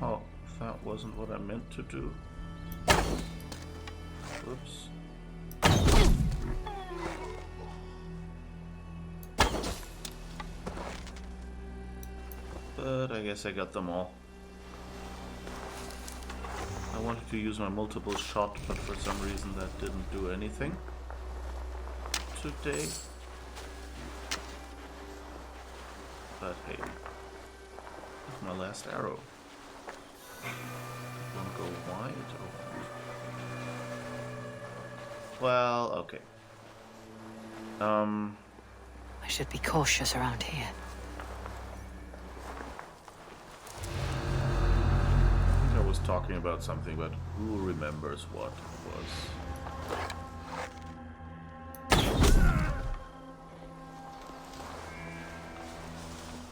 Oh, that wasn't what I meant to do. Whoops. But I guess I got them all. I wanted to use my multiple shot, but for some reason that didn't do anything today. But hey, that's my last arrow. Won't go wide. Well, okay. I should be cautious around here. I think I was talking about something, but who remembers what it was?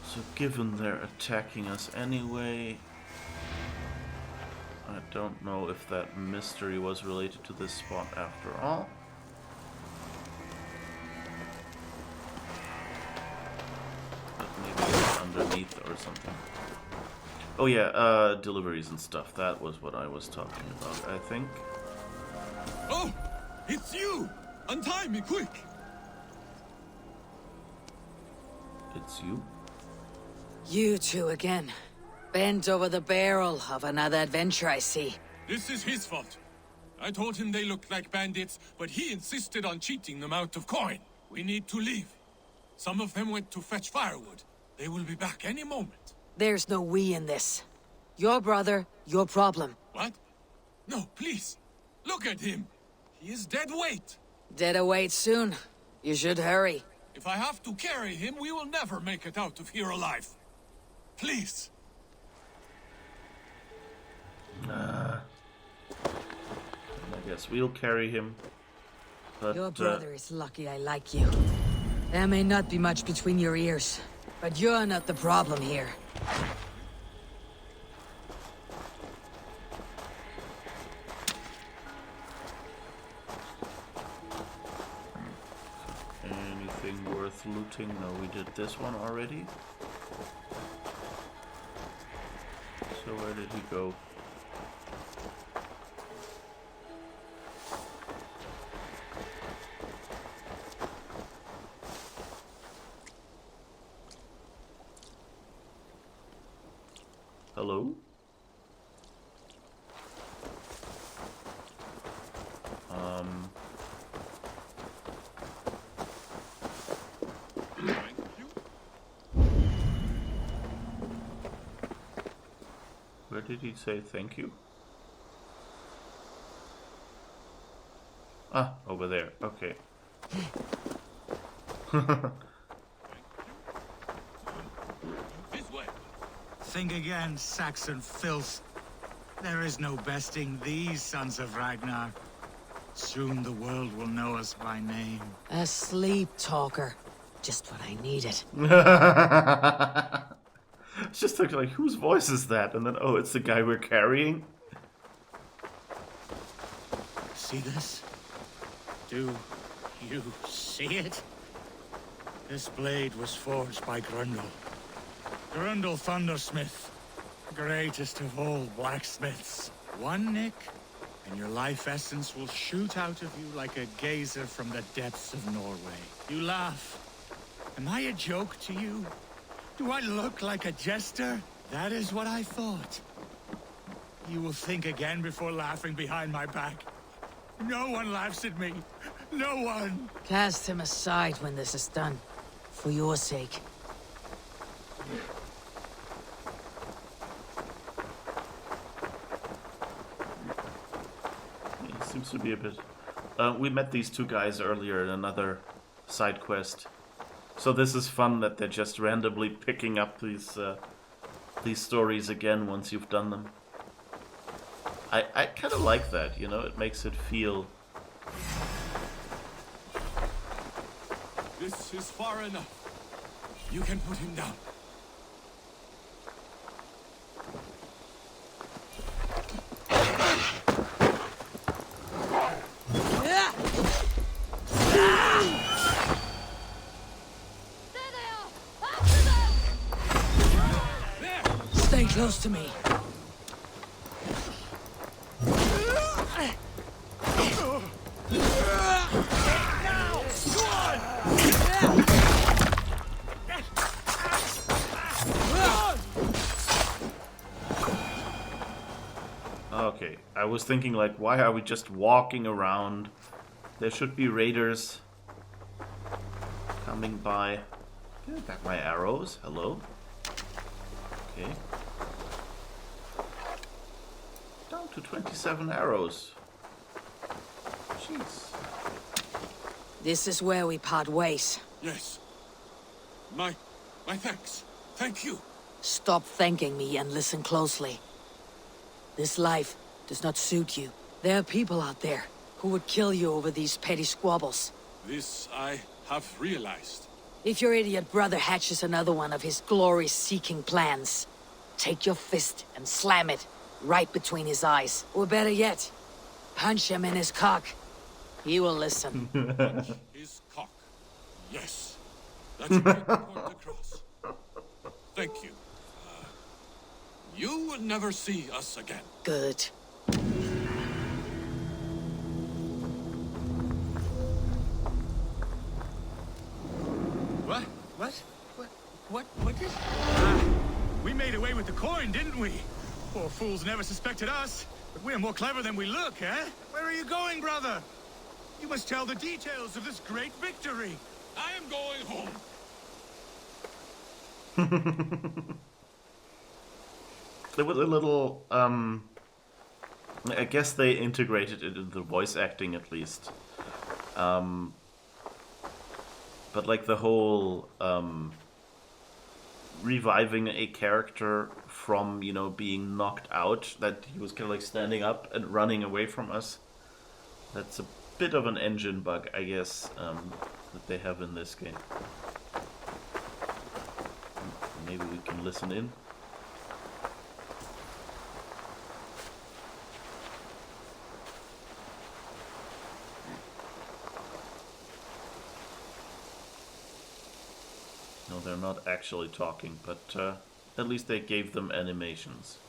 So given they're attacking us anyway, I don't know if that mystery was related to this spot after all. But maybe it's underneath or something. Oh yeah, deliveries and stuff. That was what I was talking about, I think. Oh! It's you! Untie me, quick! It's you? You two again. Bent over the barrel of another adventure, I see. This is his fault. I told him they looked like bandits, but he insisted on cheating them out of coin. We need to leave. Some of them went to fetch firewood. They will be back any moment. There's no we in this. Your brother, your problem. What? No, please. Look at him. He is dead weight. Dead await soon. You should hurry. If I have to carry him, we will never make it out of here alive. Please. I guess we'll carry him. But, Your brother is lucky I like you. There may not be much between your ears, but you're not the problem here. of looting. No, we did this one already. So where did he go? Hello? Where did he say thank you? Ah, over there. Okay. This way. Think again, Saxon filth. There is no besting these sons of Ragnar. Soon the world will know us by name. A sleep talker. Just what I needed. It's just like, whose voice is that? And then, oh, it's the guy we're carrying. See this? Do you see it? This blade was forged by Grundle. Grundle Thundersmith. Greatest of all blacksmiths. One nick, and your life essence will shoot out of you like a geyser from the depths of Norway. You laugh. Am I a joke to you? Do I look like a jester? That is what I thought. You will think again before laughing behind my back. No one laughs at me. No one. Cast him aside when this is done. For your sake. He seems to be a bit... we met these two guys earlier in another side quest. So this is fun that they're just randomly picking up these stories again once you've done them. I kind of like that, you know, it makes it feel... This is far enough. You can put him down. Stay close to me. Okay, I was thinking like, why are we just walking around? There should be raiders coming by. Yeah, got my arrows. Hello. Okay. Down to 27 arrows. Jeez. This is where we part ways. Yes. My thanks. Thank you. Stop thanking me and listen closely. This life does not suit you. There are people out there who would kill you over these petty squabbles. This I have realized. If your idiot brother hatches another one of his glory-seeking plans, take your fist and slam it right between his eyes. Or better yet, punch him in his cock. He will listen. His cock. Yes. That's a great point across. Thank you. You will never see us again. Good. What is... we made away with the coin, didn't we? Poor fools never suspected us. But we're more clever than we look, eh? Where are you going, brother? You must tell the details of this great victory. I am going home. There was a little, I guess they integrated it into the voice acting at least. But like the whole, reviving a character from, you know, being knocked out, that he was kind of like standing up and running away from us. That's a bit of an engine bug, I guess, that they have in this game. Maybe we can listen in. they're not actually talking, but at least they gave them animations.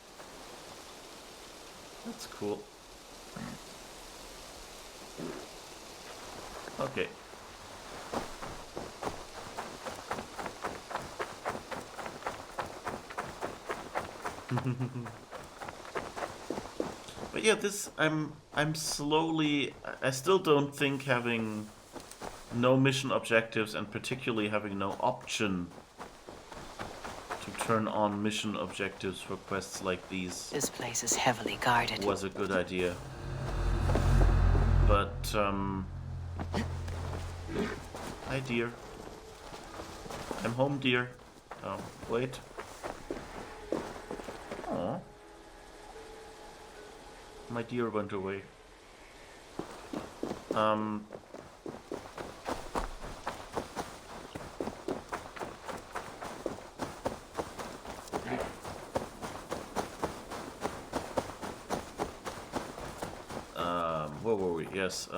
That's cool. Okay. But yeah, this I'm slowly. I still don't think having no mission objectives and particularly having no option to turn on mission objectives for quests like these. This place is heavily guarded. Was a good idea. But hi dear. I'm home, dear. Oh, wait. Oh. My deer went away. Where were we? Yes.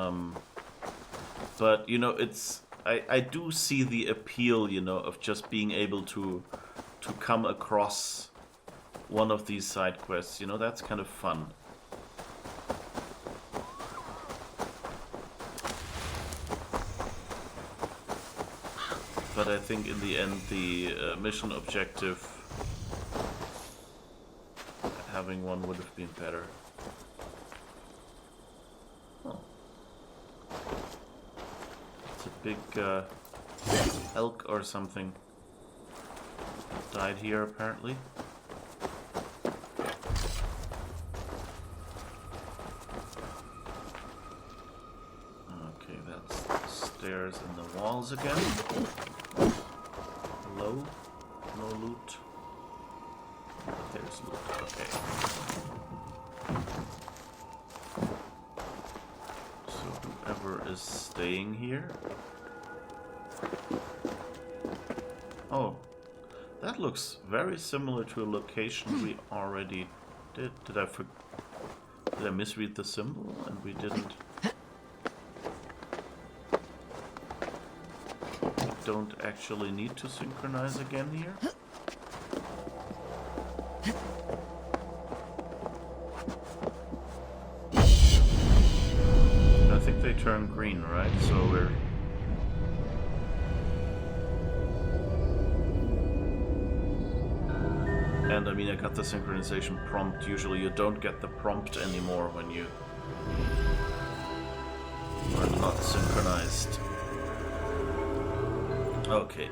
But you know, it's I do see the appeal, you know, of just being able to come across one of these side quests. You know, that's kind of fun. But I think in the end, the mission objective, having one would have been better. Oh. It's a big elk or something. Died here, apparently. Okay, that's the stairs and the walls again. Hello? No loot. There's loot. Okay. So whoever is staying here. Oh, that looks very similar to a location we already did. Did I misread the symbol and we didn't? Don't actually need to synchronize again here. I think they turn green, right? So we're... And I mean, I got the synchronization prompt. Usually you don't get the prompt anymore when you are not synchronized. Okay.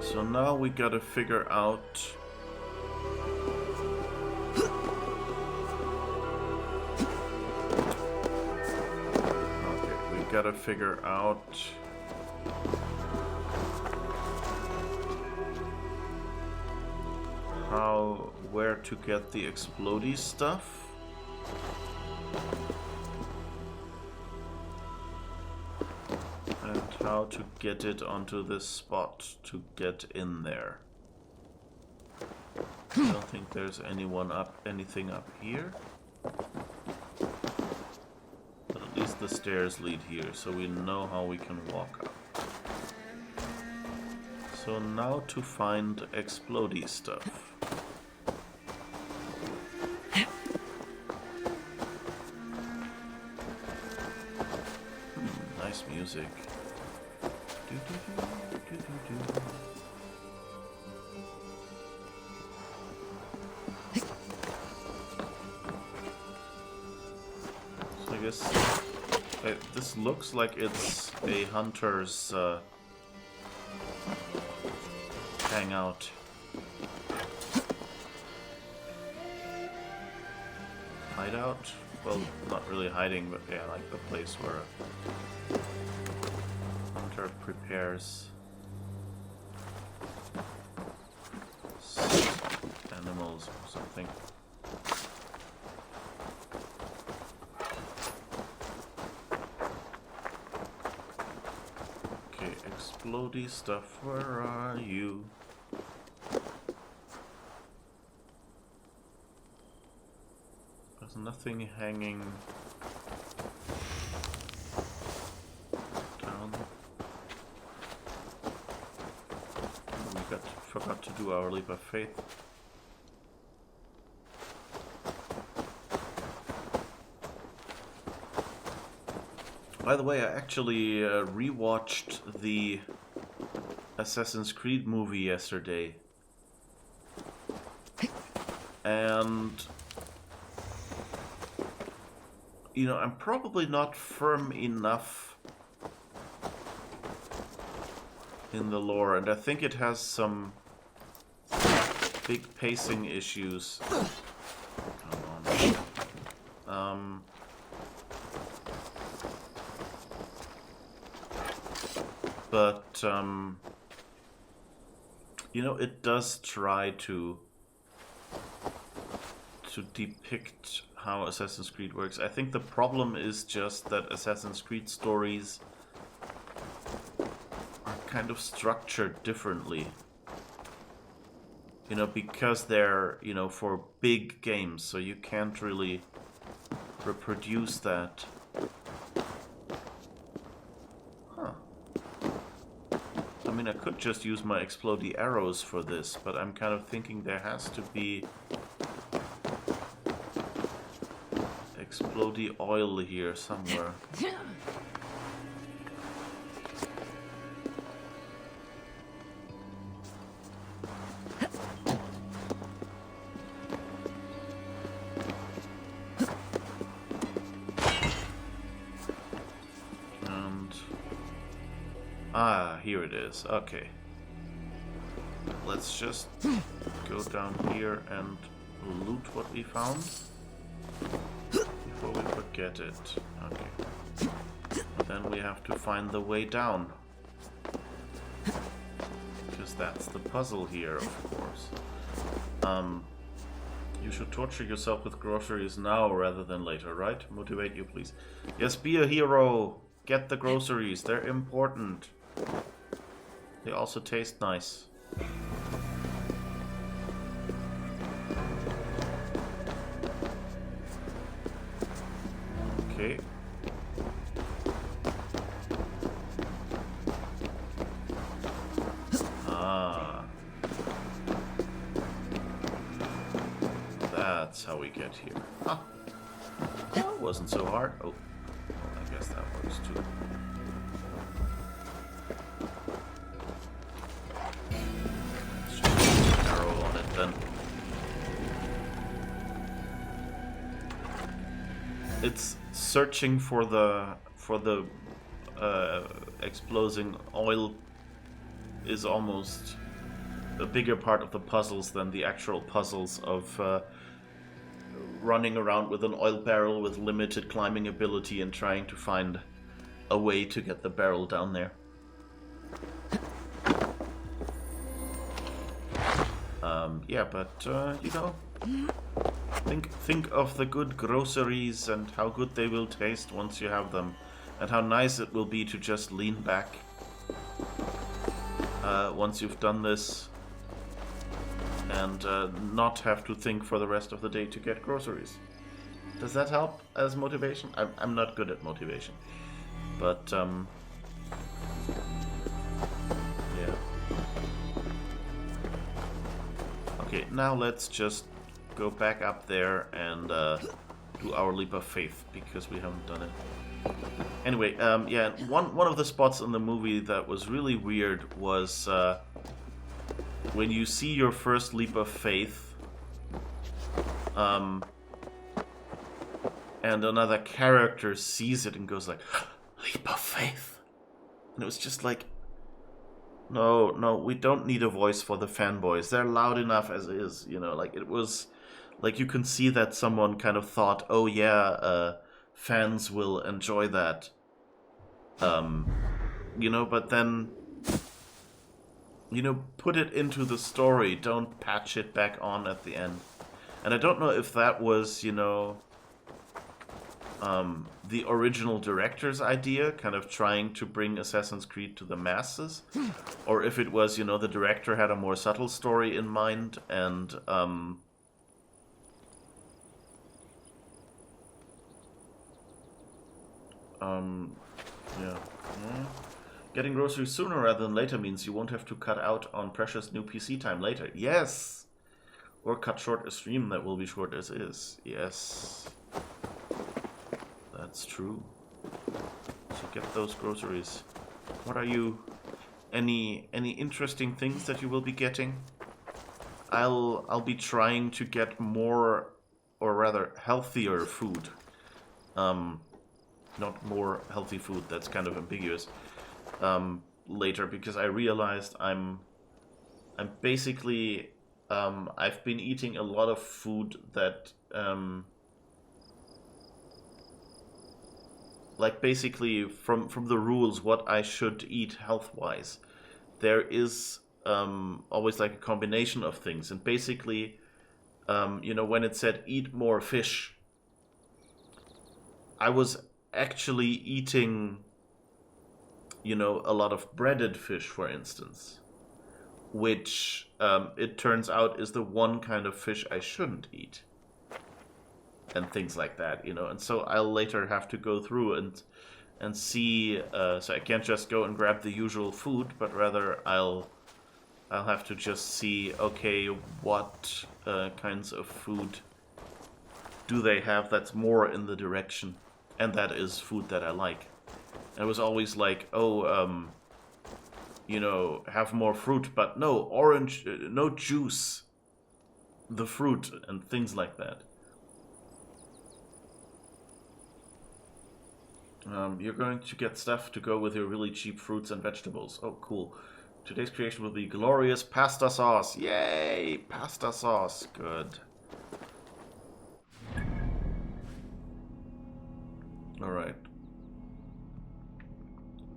So now we gotta figure out... Okay, we gotta figure out... where to get the explodey stuff. And how to get it onto this spot to get in there. I don't think there's anything up here. But at least the stairs lead here, so we know how we can walk up. So now to find explodey stuff. Nice music. So I guess this looks like it's a hunter's hangout. Hideout? Well, not really hiding, but yeah, like the place where a hunter prepares animals or something. Okay, explodey stuff, where are you? There's nothing hanging forgot to do our leap of faith. By the way, I actually rewatched the Assassin's Creed movie yesterday. And, you know, I'm probably not firm enough in the lore, and I think it has some big pacing issues. Come on. But, you know, it does try to depict how Assassin's Creed works. I think the problem is just that Assassin's Creed stories are kind of structured differently. You know, because they're, you know, for big games, so you can't really reproduce that. I mean, I could just use my explodey arrows for this, but I'm kind of thinking there has to be explodey oil here somewhere. Here it is. Okay. Let's just go down here and loot what we found before we forget it. Okay. But then we have to find the way down. Because that's the puzzle here, of course. You should torture yourself with groceries now rather than later, right? Motivate you, please. Yes, be a hero. Get the groceries. They're important. They also taste nice. Okay. That's how we get here. Huh. That wasn't so hard. Oh, I guess that works too. It's searching for the exploding oil is almost a bigger part of the puzzles than the actual puzzles of running around with an oil barrel with limited climbing ability and trying to find a way to get the barrel down there. Yeah, but you know, think of the good groceries and how good they will taste once you have them, and how nice it will be to just lean back once you've done this and not have to think for the rest of the day to get groceries. Does that help as motivation? I'm not good at motivation, but yeah. Okay, now let's just go back up there and do our leap of faith, because we haven't done it. Anyway, yeah, one of the spots in the movie that was really weird was when you see your first leap of faith, and another character sees it and goes like, leap of faith. And it was just like, no, we don't need a voice for the fanboys. They're loud enough as is, you know, like it was, like you can see that someone kind of thought, oh yeah, fans will enjoy that. You know, but then, you know, put it into the story, don't patch it back on at the end. And I don't know if that was, you know, the original director's idea, kind of trying to bring Assassin's Creed to the masses, or if it was, you know, the director had a more subtle story in mind, and yeah. Getting groceries sooner rather than later means you won't have to cut out on precious new PC time later. Yes! Or cut short a stream that will be short as is. Yes. That's true. So get those groceries. What are you... Any interesting things that you will be getting? I'll be trying to get more, or rather healthier food. Not more healthy food, that's kind of ambiguous. Later, because I realized I'm basically I've been eating a lot of food that like basically from the rules what I should eat health-wise. There is always like a combination of things, and basically you know, when it said eat more fish, I was actually eating, you know, a lot of breaded fish, for instance, which it turns out is the one kind of fish I shouldn't eat, and things like that, you know. And so I'll later have to go through and see. So I can't just go and grab the usual food, but rather I'll have to just see, okay, what kinds of food do they have that's more in the direction, and that is food that I like. And it was always like, oh, you know, have more fruit, but no orange, no juice, the fruit, and things like that. You're going to get stuff to go with your really cheap fruits and vegetables. Oh, cool. Today's creation will be glorious pasta sauce. Yay! Pasta sauce. Good. Alright.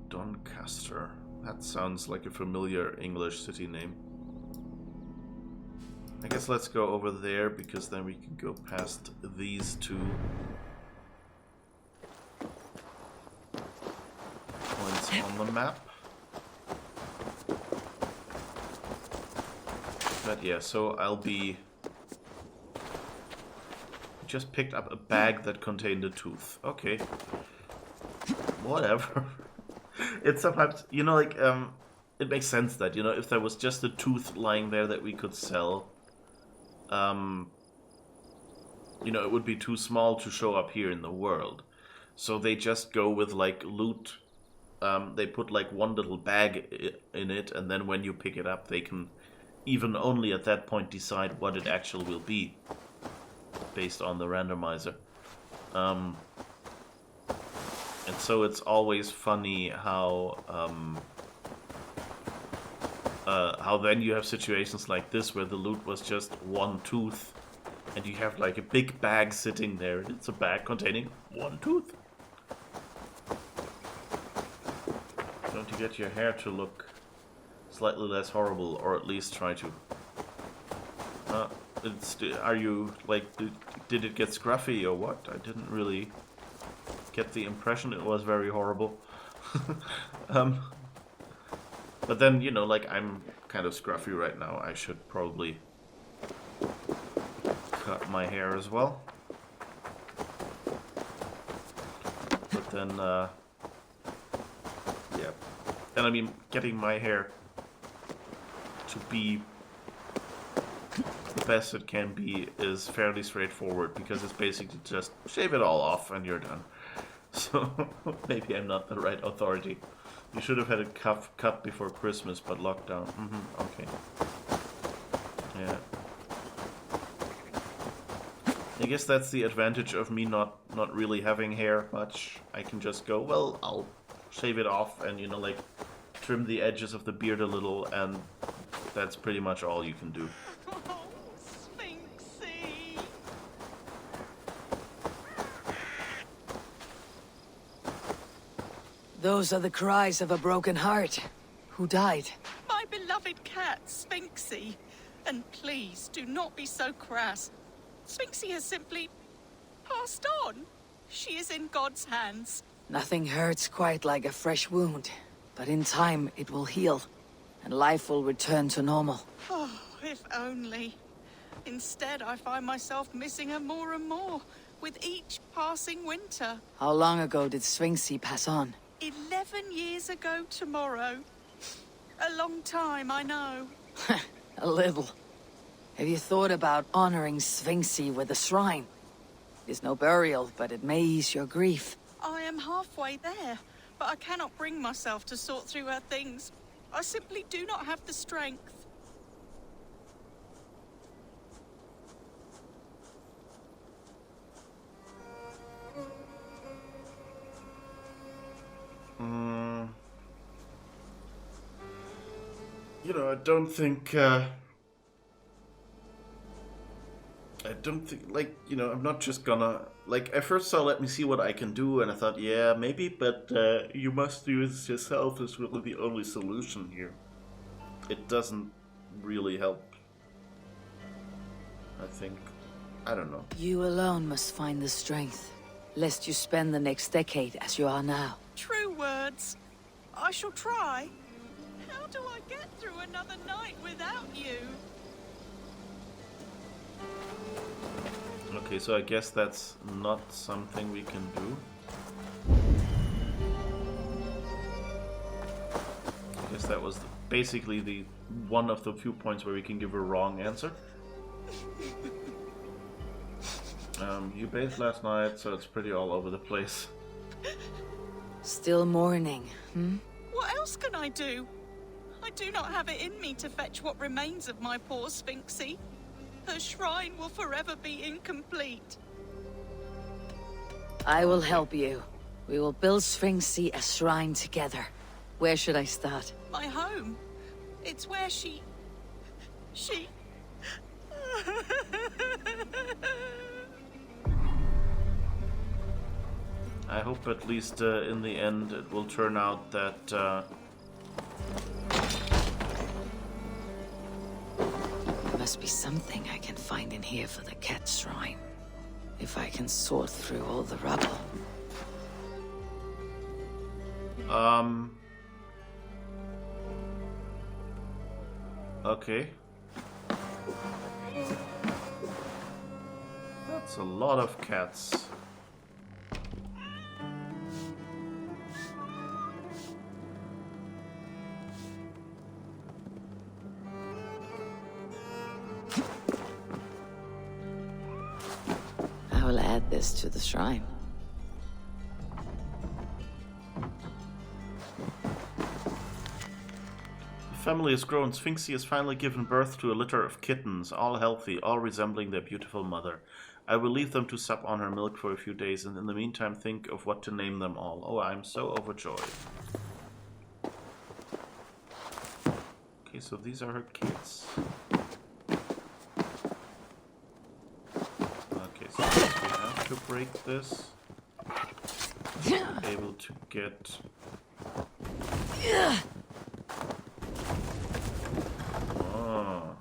Doncaster. That sounds like a familiar English city name. I guess let's go over there, because then we can go past these two points on the map. But yeah, so I'll be... Just picked up a bag that contained a tooth. Okay. Whatever. It's sometimes, you know, like, it makes sense that, you know, if there was just a tooth lying there that we could sell, you know, it would be too small to show up here in the world. So they just go with, like, loot. They put, like, one little bag in it, and then when you pick it up, they can even only at that point decide what it actually will be, based on the randomizer. And so it's always funny how then you have situations like this where the loot was just one tooth, and you have like a big bag sitting there, and it's a bag containing one tooth. Trying to get your hair to look slightly less horrible, or at least try to. Are you like, did it get scruffy or what? I didn't really get the impression it was very horrible. But then, you know, like, I'm kind of scruffy right now. I should probably cut my hair as well. But then, yeah. And I mean, getting my hair to be the best it can be is fairly straightforward, because it's basically just shave it all off and you're done. So maybe I'm not the right authority. You should have had a cut before Christmas, but lockdown. Okay. Yeah. I guess that's the advantage of me not really having hair much. I can just go, well, I'll shave it off and, you know, like, trim the edges of the beard a little, and that's pretty much all you can do. Those are the cries of a broken heart. Who died? My beloved cat, Sphinxie. And please, do not be so crass. Sphinxie has simply passed on. She is in God's hands. Nothing hurts quite like a fresh wound. But in time, it will heal. And life will return to normal. Oh, if only. Instead, I find myself missing her more and more, with each passing winter. How long ago did Sphinxie pass on? 11 years ago tomorrow. A long time, I know. A little. Have you thought about honoring Sphinxy with a shrine? There's no burial, but it may ease your grief. I am halfway there, but I cannot bring myself to sort through her things. I simply do not have the strength. You know, I don't think, like, you know, I'm not just gonna, like, I first saw Let Me See What I Can Do, and I thought, yeah, maybe, but you must do this yourself is really the only solution here. It doesn't really help, I think. I don't know. You alone must find the strength, lest you spend the next decade as you are now. True words. I shall try. How do I get through another night without you? Okay, so I guess that's not something we can do. I guess that was basically the one of the few points where we can give a wrong answer. You bathed last night, so it's pretty all over the place. Still mourning, hmm? What else can I do? I do not have it in me to fetch what remains of my poor Sphinxy. Her shrine will forever be incomplete. I will help you. We will build Sphinxy a shrine together. Where should I start? My home. It's where she... I hope at least in the end it will turn out that There must be something I can find in here for the cat shrine. If I can sort through all the rubble. Okay. That's a lot of cats. I will add this to the shrine. The family has grown. Sphinxy has finally given birth to a litter of kittens, all healthy, all resembling their beautiful mother. I will leave them to sup on her milk for a few days, and in the meantime think of what to name them all. Oh, I'm so overjoyed. Okay, so these are her kids. Okay, so we have to break this. Able to get... Oh.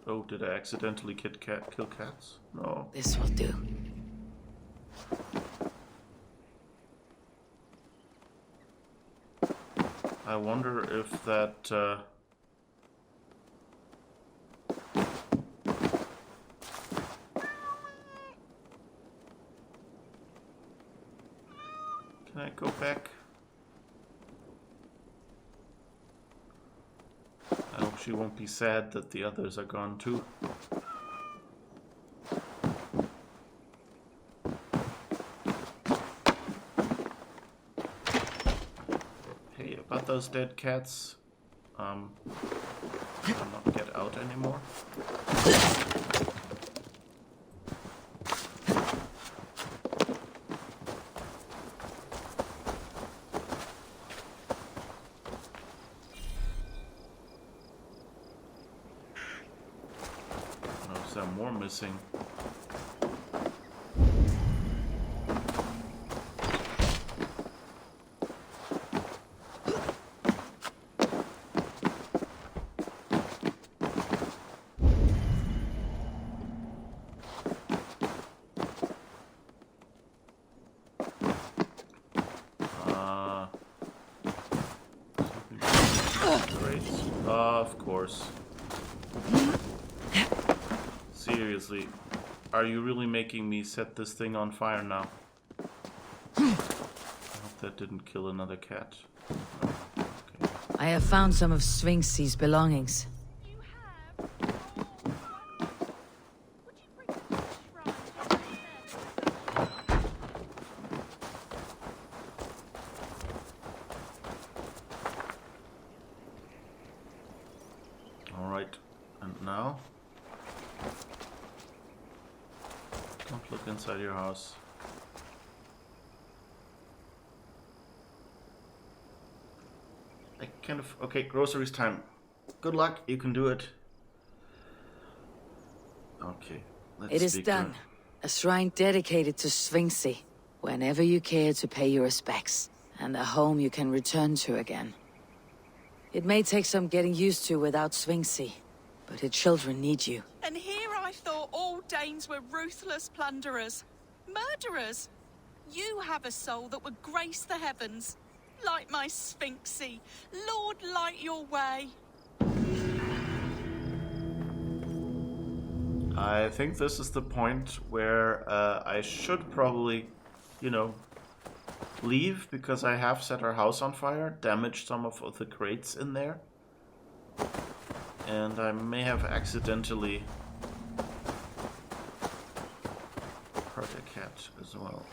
Oh, did I accidentally kill cats? No. This will do. I wonder if that... Can I go back? I hope she won't be sad that the others are gone too. Hey, about those dead cats, I'll not get out anymore. More missing. Of course. Seriously, are you really making me set this thing on fire now? I hope that didn't kill another cat. Oh, okay. I have found some of Sphinx's belongings. Alright, and now? Don't look inside your house. I kind of... Okay, groceries time. Good luck, you can do it. Okay, let's It is speak done. A shrine dedicated to Sphinxy. Whenever you care to pay your respects. And a home you can return to again. It may take some getting used to without Sphinxy. But her children need you. And here I thought all Danes were ruthless plunderers. Murderers. You have a soul that would grace the heavens. Like my Sphinxy. Lord, light your way. I think this is the point where I should probably, you know, leave because I have set our house on fire, damaged some of the crates in there, and I may have accidentally hurt a cat as well.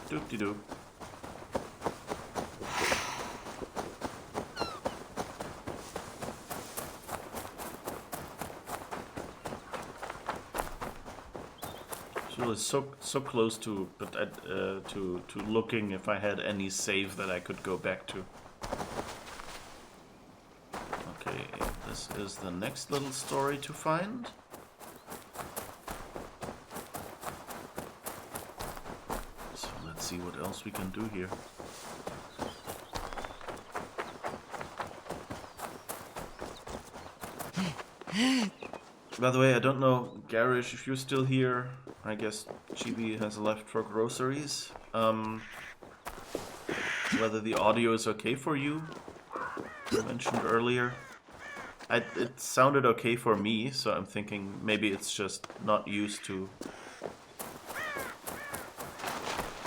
Doop-de-doo. So close to, but to looking if I had any save that I could go back to. Okay, this is the next little story to find. So let's see what else we can do here. By the way, I don't know, Garish, if you're still here. I guess Chibi has left for groceries. Whether the audio is okay for you, you mentioned earlier. It sounded okay for me, so I'm thinking maybe it's just not used to.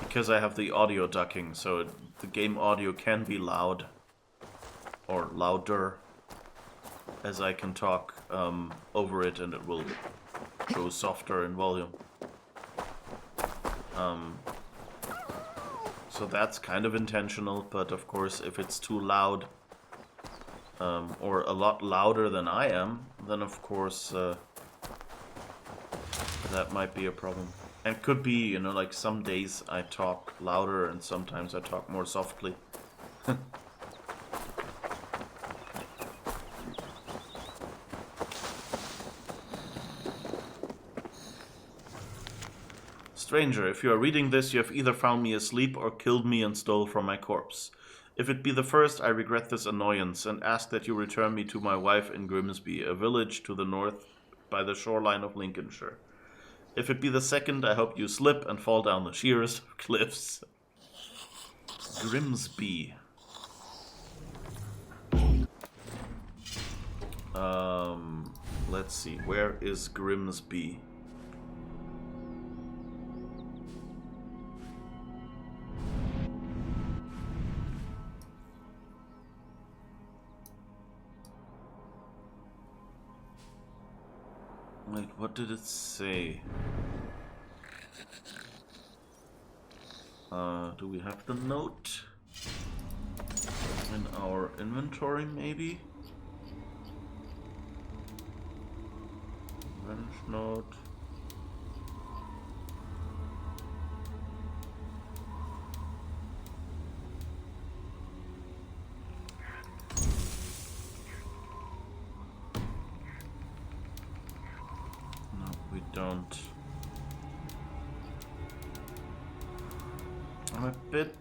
Because I have the audio ducking, so the game audio can be loud. Or louder. As I can talk over it and it will go softer in volume. So that's kind of intentional, but of course if it's too loud, or a lot louder than I am, then of course that might be a problem. And could be, you know, like some days I talk louder and sometimes I talk more softly. Stranger, if you are reading this, you have either found me asleep or killed me and stole from my corpse. If it be the first, I regret this annoyance, and ask that you return me to my wife in Grimsby, a village to the north by the shoreline of Lincolnshire. If it be the second, I hope you slip and fall down the sheerest of cliffs. Grimsby. Let's see, where is Grimsby? Wait, what did it say? Do we have the note in our inventory, maybe? Revenge note. Don't. I'm a bit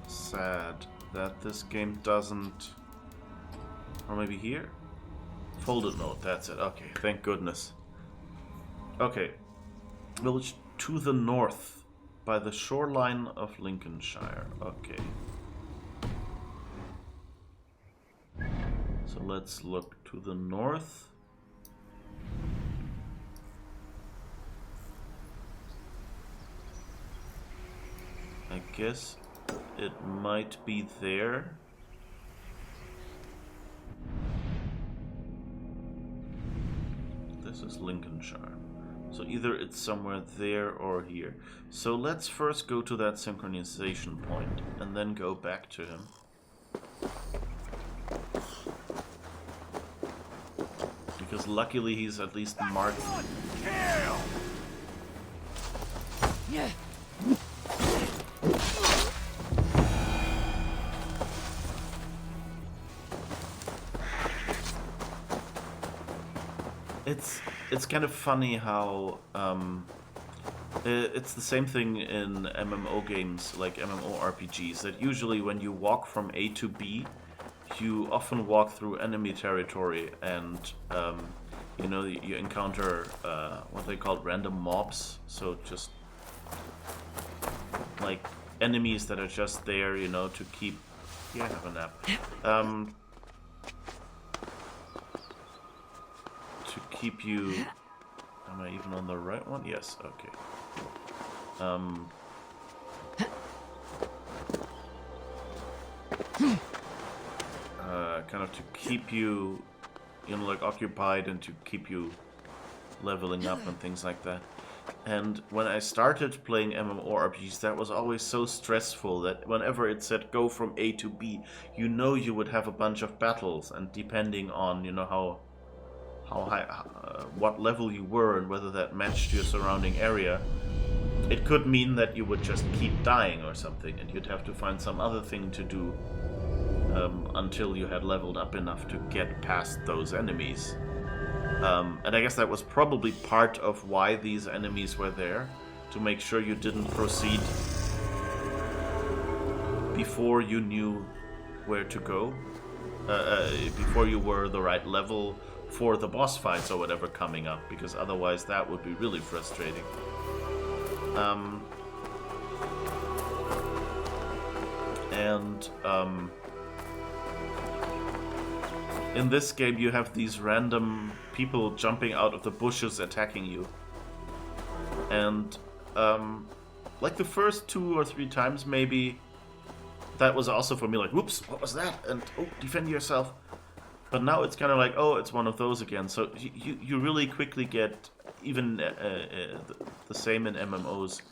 sad that this game doesn't... Or maybe here? Folded note, that's it. Okay, thank goodness. Okay. Village to the north by the shoreline of Lincolnshire. Okay. So let's look to the north. I guess it might be there. This is Lincolnshire. So either it's somewhere there or here. So let's first go to that synchronization point and then go back to him. Because luckily he's at least marked. Kill! Yeah. It's kind of funny how it's the same thing in MMO games, like MMORPGs, that usually when you walk from A to B, you often walk through enemy territory, and you know, you encounter what they call random mobs. So just like enemies that are just there, you know, to keep. Yeah, have a nap. To keep you. Am I even on the right one? Yes. Okay. Kind of to keep you, you know, like occupied and to keep you leveling up and things like that. And when I started playing MMORPGs, that was always so stressful that whenever it said go from A to B, you know you would have a bunch of battles, and depending on, you know, how high, what level you were and whether that matched your surrounding area, it could mean that you would just keep dying or something, and you'd have to find some other thing to do until you had leveled up enough to get past those enemies. And I guess that was probably part of why these enemies were there, to make sure you didn't proceed before you knew where to go, before you were the right level for the boss fights or whatever coming up, because otherwise that would be really frustrating. In this game you have these random people jumping out of the bushes attacking you. And like the first 2 or 3 times maybe, that was also for me like, whoops, what was that? And oh, defend yourself. But now it's kind of like, oh, it's one of those again. So you really quickly get, even the same in MMOs,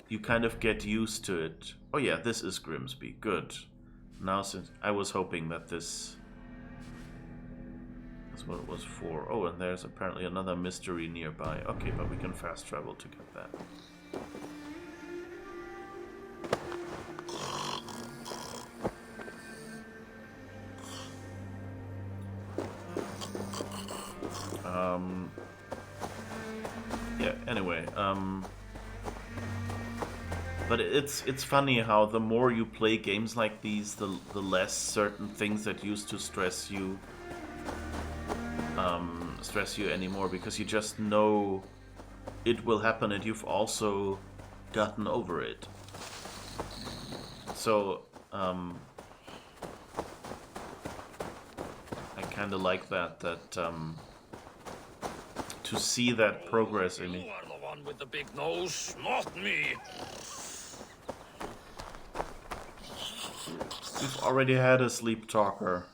you kind of get used to it. Oh yeah, this is Grimsby, good. Now, since I was hoping that this is what it was for. Oh, and there's apparently another mystery nearby. Okay, but we can fast travel to get that. Yeah, anyway, but it's funny how the more you play games like these, the less certain things that used to stress you anymore, because you just know it will happen and you've also gotten over it. So I kind of like that to see that progress in me. You are the one with the big nose, not me. We've already had a sleep talker.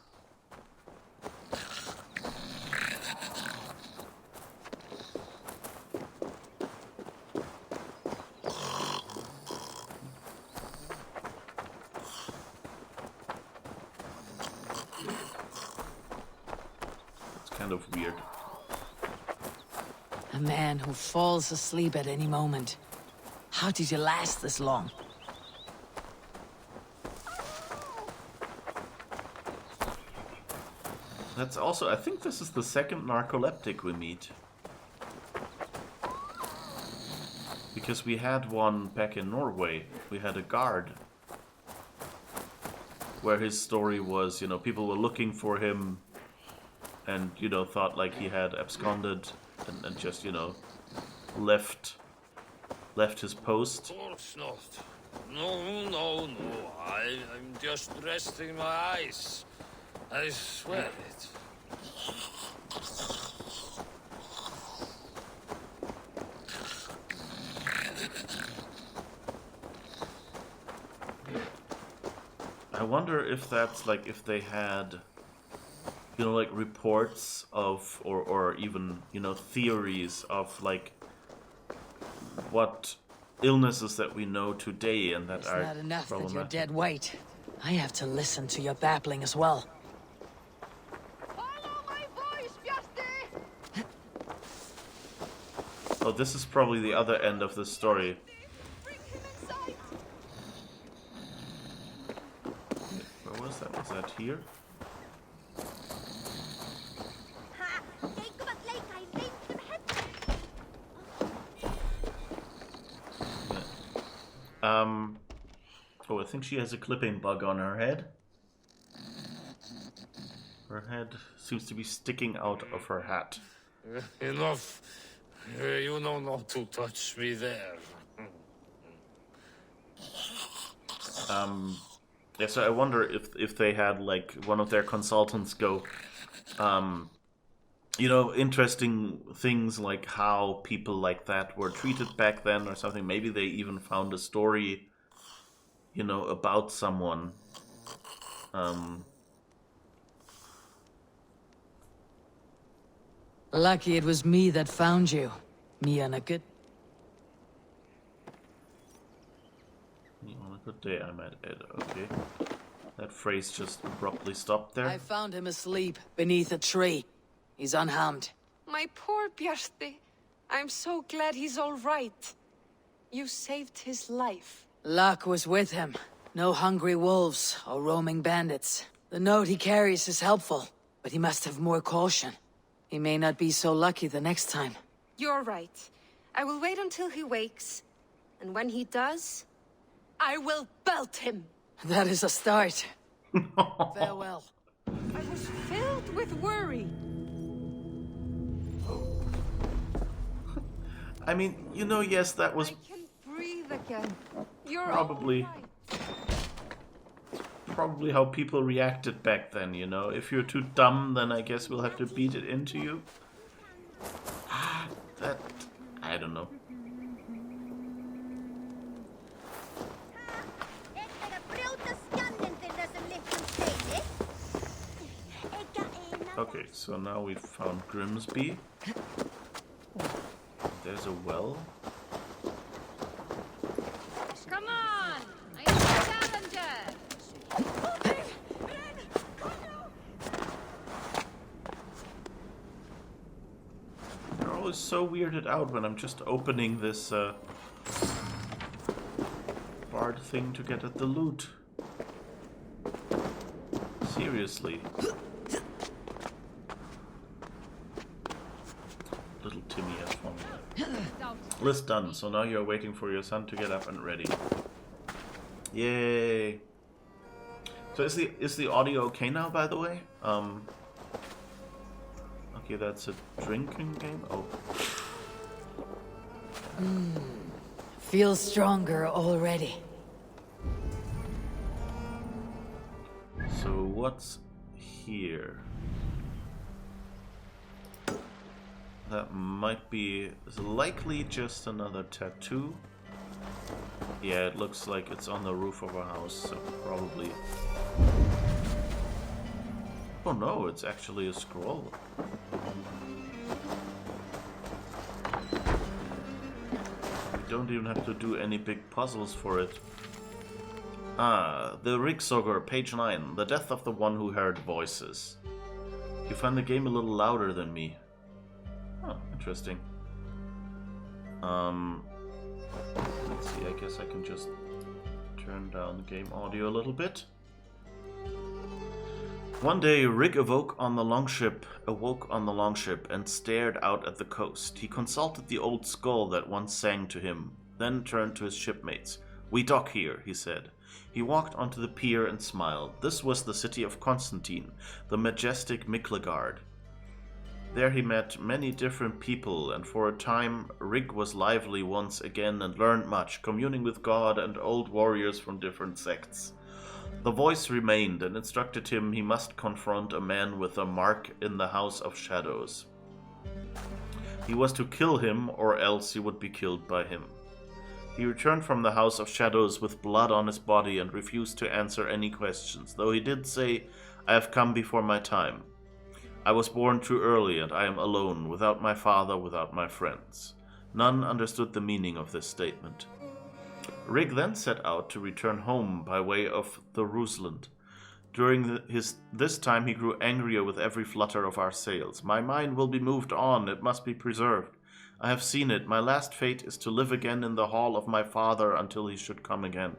It's kind of weird. A man who falls asleep at any moment. How did you last this long? That's also, I think this is the second narcoleptic we meet. Because we had one back in Norway. We had a guard. Where his story was, you know, people were looking for him and, you know, thought like he had absconded and just, you know, left his post. Of course not. No. I'm just resting my eyes. I swear it. I wonder if that's like if they had, you know, like reports of or even, you know, theories of like what illnesses that we know today and that It's are not enough that you're problematic. dead weight. I have to listen to your babbling as well. Follow my voice, Bjarti! Oh, this is probably the other end of the story. Bring him inside! Where was that? Was that here? Ha! Denk wat leek hy rent hem het. Oh, I think she has a clipping bug on her head. Her head seems to be sticking out of her hat. Enough. You know not to touch me there. Yeah, so I wonder if they had like one of their consultants go, you know, interesting things like how people like that were treated back then or something. Maybe they even found a story, you know, about someone. Lucky it was me that found you. Me on a good... Me on a good day, I might add. Okay. That phrase just abruptly stopped there. I found him asleep beneath a tree. He's unharmed. My poor Bjarti. I'm so glad he's all right. You saved his life. Luck was with him. No hungry wolves or roaming bandits. The note he carries is helpful, but he must have more caution. He may not be so lucky the next time. You're right. I will wait until he wakes. And when he does, I will belt him. That is a start. Farewell. I was filled with worry. I mean, you know, yes, that was I can breathe again. You're probably all right. probably how people reacted back then, you know. If you're too dumb, then I guess we'll have to beat it into you. That, I don't know. Okay, so now we've found Grimsby. There's a well. Come on! I'm a challenger! They're always so weirded out when I'm just opening this bard thing to get at the loot. Seriously. Little Timmy has fun. List done, so now you're waiting for your son to get up and ready. Yay! So is the audio okay now, by the way? Okay, that's a drinking game. Oh. Feel stronger already. So what's here? That might be likely just another tattoo. Yeah, it looks like it's on the roof of a house, so probably. Oh no, it's actually a scroll. We don't even have to do any big puzzles for it. Ah, the Rigsogr, page 9. The death of the one who heard voices. You find the game a little louder than me. Oh, interesting. Let's see, I guess I can just turn down the game audio a little bit. One day, Rig awoke on the longship, and stared out at the coast. He consulted the old skull that once sang to him, then turned to his shipmates. "We dock here," he said. He walked onto the pier and smiled. This was the city of Constantine, the majestic Miklagard. There he met many different people, and for a time Rig was lively once again and learned much, communing with God and old warriors from different sects. The voice remained and instructed him he must confront a man with a mark in the House of Shadows. He was to kill him, or else he would be killed by him. He returned from the House of Shadows with blood on his body and refused to answer any questions, though he did say, "I have come before my time. I was born too early and I am alone, without my father, without my friends." None understood the meaning of this statement. Rig then set out to return home by way of the Rusland. During this time he grew angrier with every flutter of our sails. "My mind will be moved on, it must be preserved. I have seen it. My last fate is to live again in the hall of my father until he should come again."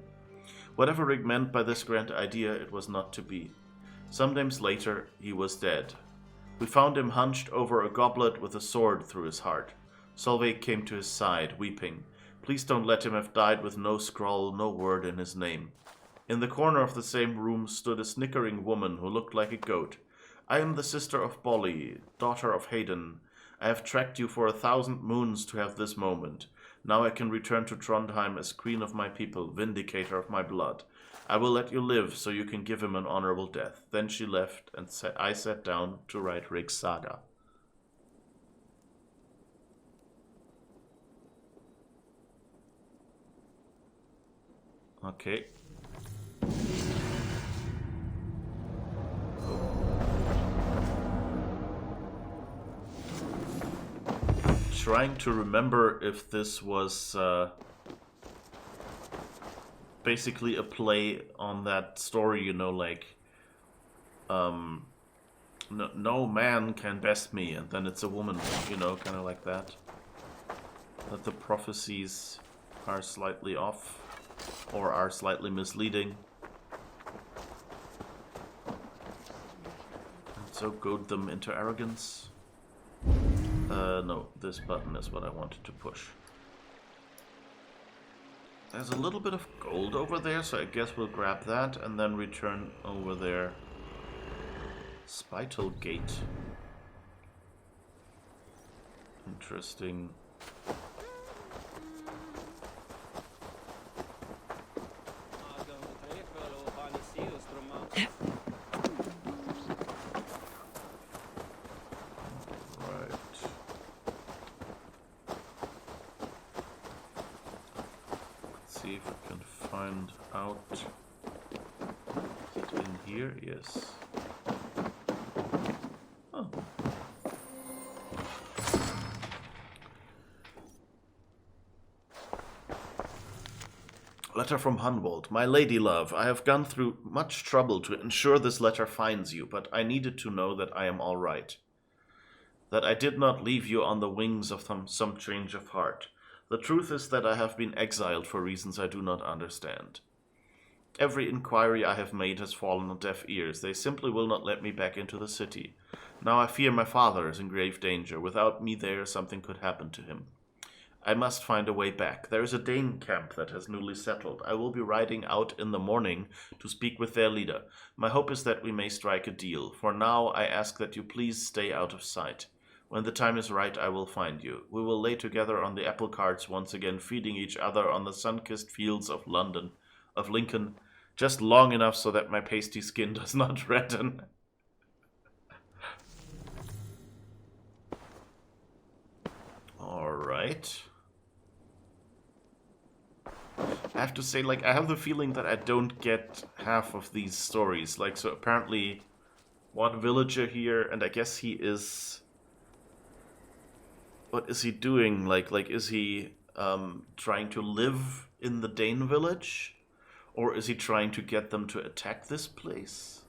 Whatever Rig meant by this grand idea, it was not to be. Some days later, he was dead. We found him hunched over a goblet with a sword through his heart. Solveig came to his side, weeping. "Please don't let him have died with no scroll, no word in his name." In the corner of the same room stood a snickering woman who looked like a goat. "I am the sister of Bolli, daughter of Hayden. I have tracked you for 1,000 moons to have this moment. Now I can return to Trondheim as queen of my people, vindicator of my blood. I will let you live so you can give him an honorable death." Then she left, and I sat down to write Rig's saga. Okay. Trying to remember if this was basically a play on that story, you know, like no man can best me, and then it's a woman, you know, kind of like that. That the prophecies are slightly off or are slightly misleading. And so goad them into arrogance. No, this button is what I wanted to push. There's a little bit of gold over there, so I guess we'll grab that and then return over there. Spital Gate. Interesting. See if I can find out. Is it in here? Yes. Oh. Letter from Hunwald. "My lady love, I have gone through much trouble to ensure this letter finds you, but I needed to know that I am all right. That I did not leave you on the wings of some change of heart. The truth is that I have been exiled for reasons I do not understand. Every inquiry I have made has fallen on deaf ears. They simply will not let me back into the city. Now I fear my father is in grave danger. Without me there, something could happen to him. I must find a way back. There is a Dane camp that has newly settled. I will be riding out in the morning to speak with their leader. My hope is that we may strike a deal. For now, I ask that you please stay out of sight. When the time is right, I will find you. We will lay together on the apple carts once again, feeding each other on the sun-kissed fields of Lincoln, just long enough so that my pasty skin does not redden." Alright. I have to say, like, I have the feeling that I don't get half of these stories. Like, so apparently one villager here, and I guess he is... What is he doing? Like is he trying to live in the Dane village? Or is he trying to get them to attack this place?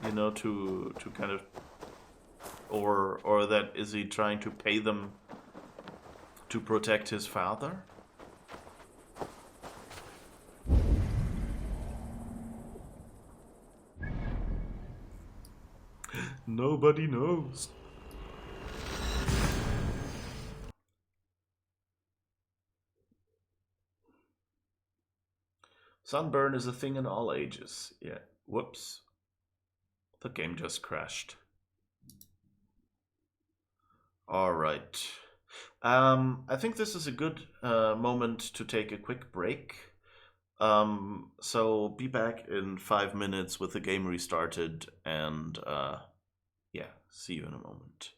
You know, to kind of... Or that is he trying to pay them to protect his father? Nobody knows. Sunburn is a thing in all ages. Yeah. Whoops. The game just crashed. Alright. I think this is a good moment to take a quick break. So be back in 5 minutes with the game restarted, and yeah, see you in a moment.